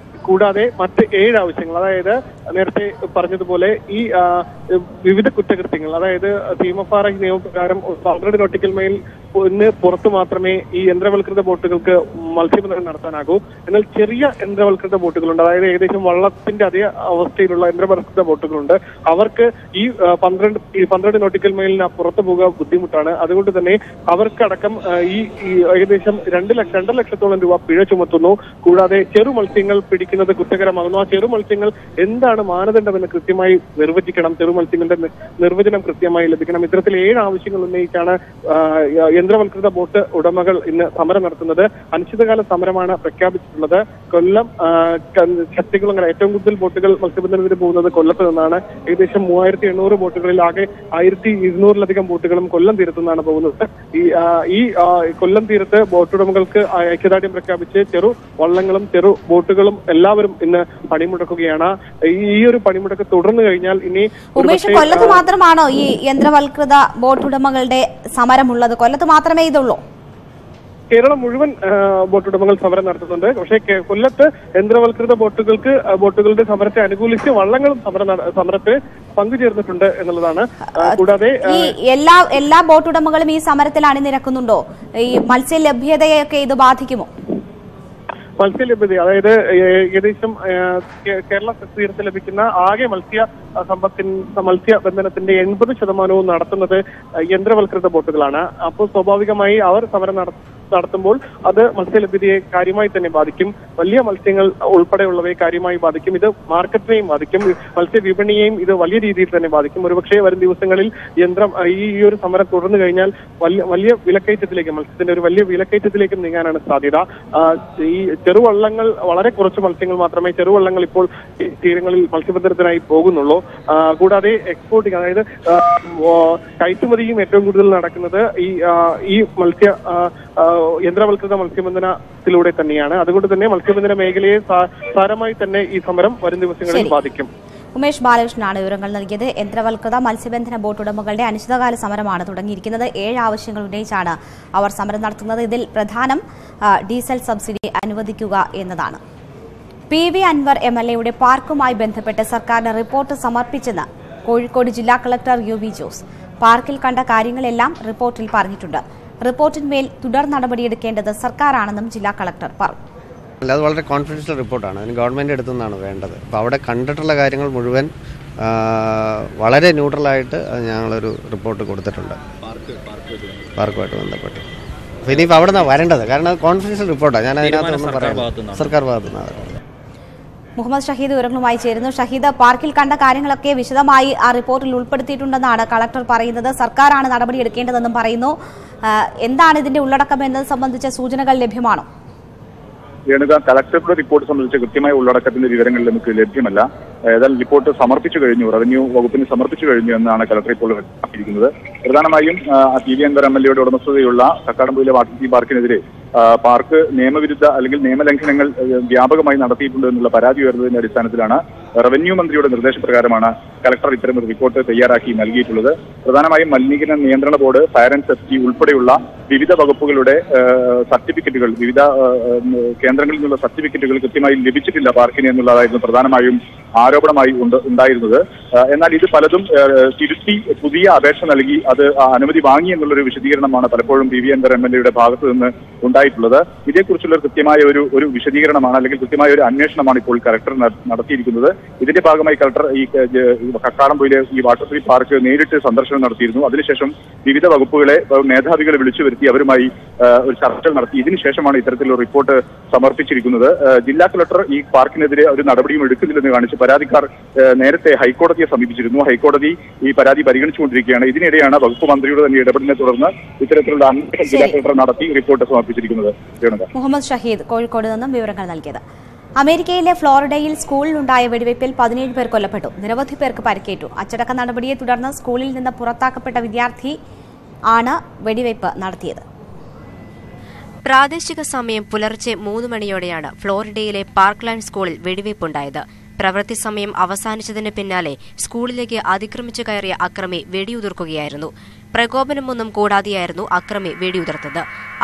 കൂടാതെ മറ്റ് 7 ആവശ്യങ്ങൾ, അതായത് നേരത്തെ പറഞ്ഞതുപോലെ ഈ വിവിധ കുറ്റകൃത്യങ്ങൾ, അതായത് CMFRI നിയമപ്രകാരം 12 നോട്ടിക്കൽ മൈൽ പുറത്ത് മാത്രമേ ഈ യന്ത്രവൽകൃത ബോട്ടുകൾക്ക് മത്സ്യബന്ധനം നടത്താനാകൂ. എന്നാൽ ചെറിയ യന്ത്രവൽകൃത ബോട്ടുകളുണ്ട്, അതായത് ഏകദേശം വള്ളത്തിന്റെ അതേ അവസ്ഥയിലുള്ള യന്ത്രവൽകൃത ബോട്ടുകളുണ്ട്. അവർക്ക് ഈ 12 നോട്ടിക്കൽ മൈലിന് പുറത്തു പോകുക ബുദ്ധിമുട്ടാണ്. അതുകൊണ്ട് തന്നെ അവർക്കടക്കം ഈ ഏകദേശം 2 ലക്ഷത്തോളം രൂപ പിഴ ചുമത്തുന്നു. കൂടാതെ ചെറു മത്സ്യങ്ങൾ പിടിക്കുന്നത് കുറ്റകരമാകുന്നു. ആ ചെറു മത്സ്യങ്ങൾ എന്താണ് മാനദണ്ഡമെന്ന് കൃത്യമായി നിർവചിക്കണം. ചെറു മത്സ്യങ്ങളുടെ നിർവചനം കൃത്യമായി ലഭിക്കണം. ഇത്തരത്തിൽ 7 ആവശ്യങ്ങൾ ഉന്നയിച്ചാണ് യന്ത്രവൽകൃത ബോട്ട് ഉടമകൾ ഇന്ന് സമരം നടത്തുന്നത്. അനിശ്ചിതകാല സമരമാണ് പ്രഖ്യാപിച്ചിട്ടുള്ളത്. കൊല്ലം, ശക്തികുളങ്ങര, ഏറ്റവും കൂടുതൽ ബോട്ടുകൾ മത്സ്യബന്ധനത്തിന് പോകുന്നത് കൊല്ലത്ത് നിന്നാണ്. ഏകദേശം 3800 ബോട്ടുകളിൽ ആകെ 1200-ലധികം ബോട്ടുകളും കൊല്ലം തീരത്തു നിന്നാണ് പോകുന്നത്. ഈ കൊല്ലം തീരത്ത് ബോട്ടുടമകൾക്ക് ഐക്യദാർഢ്യം പ്രഖ്യാപിച്ച് ചെറു വള്ളങ്ങളും ചെറു ബോട്ടുകളും എല്ലാവരും ഇന്ന് പണിമുടക്കുകയാണ്. ഈ ഒരു പണിമുടക്ക് തുടർന്നു കഴിഞ്ഞാൽ ഇനി കൊല്ലത്ത് മാത്രമാണോ ഈ യന്ത്രവൽകൃത ബോട്ടുടമകളുടെ സമരമുള്ളത്? കൊല്ലത്ത് മാത്രമേ ഇതുള്ളൂ? കേരളം മുഴുവൻ ബോട്ടുടമകൾ സമരം നടത്തുന്നുണ്ട്. പക്ഷേ കൊല്ലത്ത് യന്ത്രവൽകൃത ബോട്ടുകളുടെ സമരത്തെ അനുകൂലിച്ച് വള്ളങ്ങളും സമരത്തെ പങ്കുചേർന്നിട്ടുണ്ട് എന്നുള്ളതാണ്. കൂടാതെ ഈ എല്ലാ ബോട്ടുടമകളും ഈ സമരത്തിൽ അണിനിരക്കുന്നുണ്ടോ? ഈ മത്സ്യ ലഭ്യതയൊക്കെ ഇത് ബാധിക്കുമോ? മത്സ്യലഭ്യത, അതായത് ഏകദേശം കേരള തീരത്ത് ലഭിക്കുന്ന ആകെ മത്സ്യബന്ധനത്തിന്റെ 80% നടത്തുന്നത് യന്ത്രവൽകൃത ബോട്ടുകളാണ്. അപ്പോൾ സ്വാഭാവികമായി അവർ സമരം നടത്തുമ്പോൾ അത് മത്സ്യലഭ്യതയെ കാര്യമായി തന്നെ ബാധിക്കും. വലിയ മത്സ്യങ്ങൾ ഉൾപ്പെടെയുള്ളവയെ കാര്യമായി ബാധിക്കും. ഇത് മാർക്കറ്റിനെയും ബാധിക്കും, മത്സ്യവിപണിയെയും ഇത് വലിയ രീതിയിൽ തന്നെ ബാധിക്കും. ഒരുപക്ഷെ വരും ദിവസങ്ങളിൽ ഈ ഒരു സമരം തുടർന്നു കഴിഞ്ഞാൽ വലിയ വിലക്കയറ്റത്തിലേക്ക്, മത്സ്യത്തിന്റെ ഒരു വലിയ വിലക്കയറ്റത്തിലേക്ക് നീങ്ങാനാണ് സാധ്യത. ഈ ചെറുവള്ളങ്ങൾ, വളരെ കുറച്ച് മത്സ്യങ്ങൾ മാത്രമേ ചെറുവള്ളങ്ങൾ ഇപ്പോൾ തീരങ്ങളിൽ മത്സ്യബന്ധനത്തിനായി പോകുന്നുള്ളൂ. കൂടാതെ എക്സ്പോർട്ടിംഗ്, അതായത് കയറ്റുമതിയും ഏറ്റവും കൂടുതൽ നടക്കുന്നത് ഈ യന്ത്രവൽകൃത മത്സ്യബന്ധനത്തിലൂടെ തന്നെയാണ്. അതുകൊണ്ട് തന്നെ മത്സ്യബന്ധന മേഖലയെ സാരമായി തന്നെ ഈ സമരം വരും ദിവസങ്ങളിൽ ബാധിക്കും. ഉമേഷ് ബാലകൃഷ്ണനാണ് വിവരങ്ങൾ നൽകിയത്. യന്ത്രവൽകൃത മത്സ്യബന്ധന ബോട്ടുടമകളുടെ അനിശ്ചിതകാല സമരമാണ് തുടങ്ങിയിരിക്കുന്നത്. 7 ആവശ്യങ്ങൾ ഉന്നയിച്ചാണ് അവർ സമരം നടത്തുന്നത്. ഇതിൽ പ്രധാനം ഡീസൽ സബ്സിഡി അനുവദിക്കുക എന്നതാണ്. PV അൻവർ MLA-യുടെ പാർക്കുമായി ബന്ധപ്പെട്ട് സർക്കാരിന് റിപ്പോർട്ട് സമർപ്പിച്ചെന്ന് കോഴിക്കോട് ജില്ലാ കളക്ടർ UV ജോസ്. പാർക്കിൽ കണ്ട കാര്യങ്ങളെല്ലാം റിപ്പോർട്ടിൽ പറഞ്ഞിട്ടുണ്ട്. റിപ്പോർട്ടിന്മേൽ തുടർ നടപടിയെടുക്കേണ്ടത് സർക്കാരാണെന്നും ജില്ലാ കളക്ടർ പറഞ്ഞു. അത് വളരെ കോൺഫിഡൻഷ്യൽ റിപ്പോർട്ടാണ്. അതിന് ഗവൺമെൻറ് അടുത്തു നിന്നാണ് വേണ്ടത്. അപ്പോൾ അവിടെ കണ്ടിട്ടുള്ള കാര്യങ്ങൾ മുഴുവൻ വളരെ ന്യൂട്രലായിട്ട് ഞങ്ങളൊരു റിപ്പോർട്ട് കൊടുത്തിട്ടുണ്ട് പാർക്കുമായിട്ട് ബന്ധപ്പെട്ട്. അപ്പോൾ ഇനിയിപ്പോൾ അവിടെ നിന്നാണ് വരേണ്ടത്. കാരണം അത് കോൺഫിഡൻഷ്യൽ റിപ്പോർട്ടാണ്. ഞാൻ അതിനകത്തൊന്നും പറയാം. സർക്കാർ ഭാഗത്തു നിന്നാണ്. മുഹമ്മദ് ഷഹീദ് വിവരങ്ങളുമായി ചേരുന്നു. ഷഹീദ്, പാർക്കിൽ കണ്ട കാര്യങ്ങളൊക്കെ വിശദമായി ആ റിപ്പോർട്ടിൽ ഉൾപ്പെടുത്തിയിട്ടുണ്ടെന്നാണ് കളക്ടർ പറയുന്നത്. സർക്കാരാണ് നടപടിയെടുക്കേണ്ടതെന്നും പറയുന്നു. എന്താണ് ഇതിന്റെ ഉള്ളടക്കം എന്നത് സംബന്ധിച്ച സൂചനകൾ ലഭ്യമാണോ? രേണുക, കളക്ടറുടെ റിപ്പോർട്ട് സംബന്ധിച്ച് കൃത്യമായ ഉള്ളടക്കത്തിന്റെ വിവരങ്ങൾ നമുക്ക് ലഭ്യമല്ല. ഏതായാലും റിപ്പോർട്ട് സമർപ്പിച്ചു കഴിഞ്ഞു, റവന്യൂ വകുപ്പിന് സമർപ്പിച്ചു കഴിഞ്ഞു എന്നാണ് കളക്ടർ ഇപ്പോൾ വ്യക്തമാക്കിയിരിക്കുന്നത്. പ്രധാനമായും PV അൻവർ MLA-യുടെ ഉടമസ്ഥതയുള്ള കക്കാടംപൊയിലെ വാട്ടർ തീം പാർക്കിനെതിരെ പാർക്ക് നിയമവിരുദ്ധ അല്ലെങ്കിൽ നിയമലംഘനങ്ങൾ വ്യാപകമായി നടത്തിയിട്ടുണ്ട് എന്നുള്ള പരാതി ഉയർന്നതിന്റെ അടിസ്ഥാനത്തിലാണ് റവന്യൂ മന്ത്രിയുടെ നിർദ്ദേശപ്രകാരമാണ് കളക്ടർ ഇത്തരം ഒരു റിപ്പോർട്ട് തയ്യാറാക്കി നൽകിയിട്ടുള്ളത്. പ്രധാനമായും മലിനീകരണ നിയന്ത്രണ ബോർഡ്, ഫയർ ആൻഡ് സേഫ്റ്റി ഉൾപ്പെടെയുള്ള വിവിധ വകുപ്പുകളുടെ സർട്ടിഫിക്കറ്റുകൾ, വിവിധ കേന്ദ്രങ്ങളിൽ നിന്നുള്ള സർട്ടിഫിക്കറ്റുകൾ കൃത്യമായി ലഭിച്ചിട്ടില്ല പാർക്കിന് എന്നുള്ളതായിരുന്നു പ്രധാനമായും ആരോപണമായി ഉണ്ടായിരുന്നത്. എന്നാൽ ഇത് പലതും തിരുത്തി പുതിയ അപേക്ഷ നൽകി അത് അനുമതി വാങ്ങി എന്നുള്ളൊരു വിശദീകരണമാണ് പലപ്പോഴും PV അൻവർ MLA-യുടെ ഭാഗത്തു നിന്ന് ഉണ്ടായിട്ടുള്ളത്. ഇതേക്കുറിച്ചുള്ള കൃത്യമായ ഒരു വിശദീകരണമാണ് അല്ലെങ്കിൽ കൃത്യമായ ഒരു അന്വേഷണമാണ് ഇപ്പോൾ കളക്ടർ നടത്തിയിരിക്കുന്നത്. ഇതിന്റെ ഭാഗമായി കളക്ടർ ഈ കക്കാടംപൊയിലെ ഈ വാട്ടർ തീം പാർക്ക് നേരിട്ട് സന്ദർശനം നടത്തിയിരുന്നു. അതിനുശേഷം വിവിധ വകുപ്പുകളെ മേധാവികളെ വിളിച്ചു വരുത്തി അവരുമായി ഒരു ചർച്ചകൾ നടത്തി. ഇതിനുശേഷമാണ് ഇത്തരത്തിലുള്ള റിപ്പോർട്ട് സമർപ്പിച്ചിരിക്കുന്നത്. ജില്ലാ കളക്ടർ ഈ പാർക്കിനെതിരെ ഒരു നടപടിയും എടുക്കുന്നില്ലെന്ന് കാണിച്ച് പരാതിക്കാർ നേരത്തെ ഹൈക്കോടതിയെ സമീപിച്ചിരുന്നു. ഹൈക്കോടതി ഈ പരാതി പരിഗണിച്ചുകൊണ്ടിരിക്കുകയാണ്. ഇതിനിടെയാണ് വകുപ്പ് മന്ത്രിയുടെ തന്നെ ഇടപെടലിനെ തുടർന്ന് ഇത്തരത്തിലുള്ള അന്വേഷണം ജില്ലാ കളക്ടർ നടത്തി റിപ്പോർട്ട് സമർപ്പിച്ചിരിക്കുന്നത്. മുഹമ്മദ് ഷഹീദ് കോഴിക്കോട് നിന്നും വിവരങ്ങൾ നൽകിയത്. അമേരിക്കയിലെ ഫ്ലോറിഡയിൽ സ്കൂളിലുണ്ടായ വെടിവയ്പിൽ 17 പേർ കൊല്ലപ്പെട്ടു. നിരവധി പേർക്ക് പരിക്കേറ്റു. അച്ചടക്ക നടപടിയെ തുടർന്ന് സ്കൂളിൽ നിന്ന് പുറത്താക്കപ്പെട്ട വിദ്യാർത്ഥി ആണ് വെടിവയ്പ് നടത്തിയത്. പ്രാദേശിക സമയം പുലർച്ചെ 3 മണിയോടെയാണ് ഫ്ലോറിഡയിലെ പാർക്ക്ലാൻഡ് സ്കൂളിൽ വെടിവയ്പുണ്ടായത്. പ്രവൃത്തി സമയം അവസാനിച്ചതിന് പിന്നാലെ സ്കൂളിലേക്ക് അതിക്രമിച്ചു കയറിയ അക്രമി വെടിയുതിർക്കുകയായിരുന്നു. പ്രകോപനമൊന്നും കൂടാതെയായിരുന്നു അക്രമി വെടിയുതിർത്തത്.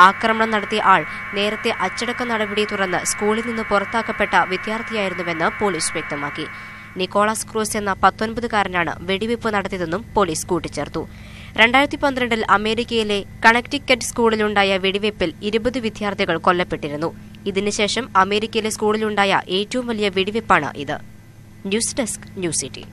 ആക്രമണം നടത്തിയ ആൾ നേരത്തെ അച്ചടക്ക നടപടി തുറന്ന് സ്കൂളിൽ നിന്ന് പുറത്താക്കപ്പെട്ട വിദ്യാർത്ഥിയായിരുന്നുവെന്ന് പോലീസ് വ്യക്തമാക്കി. നിക്കോളാസ് ക്രൂസ് എന്ന 19കാരനാണ് വെടിവയ്പ് നടത്തിയതെന്നും പോലീസ് കൂട്ടിച്ചേർത്തു. 2012 അമേരിക്കയിലെ കണക്ടിക്കറ്റ് സ്കൂളിലുണ്ടായ വെടിവയ്പിൽ 20 വിദ്യാർത്ഥികൾ കൊല്ലപ്പെട്ടിരുന്നു. ഇതിനുശേഷം അമേരിക്കയിലെ സ്കൂളിലുണ്ടായ ഏറ്റവും വലിയ വെടിവയ്പാണ് ഇത്. News desk, news 18.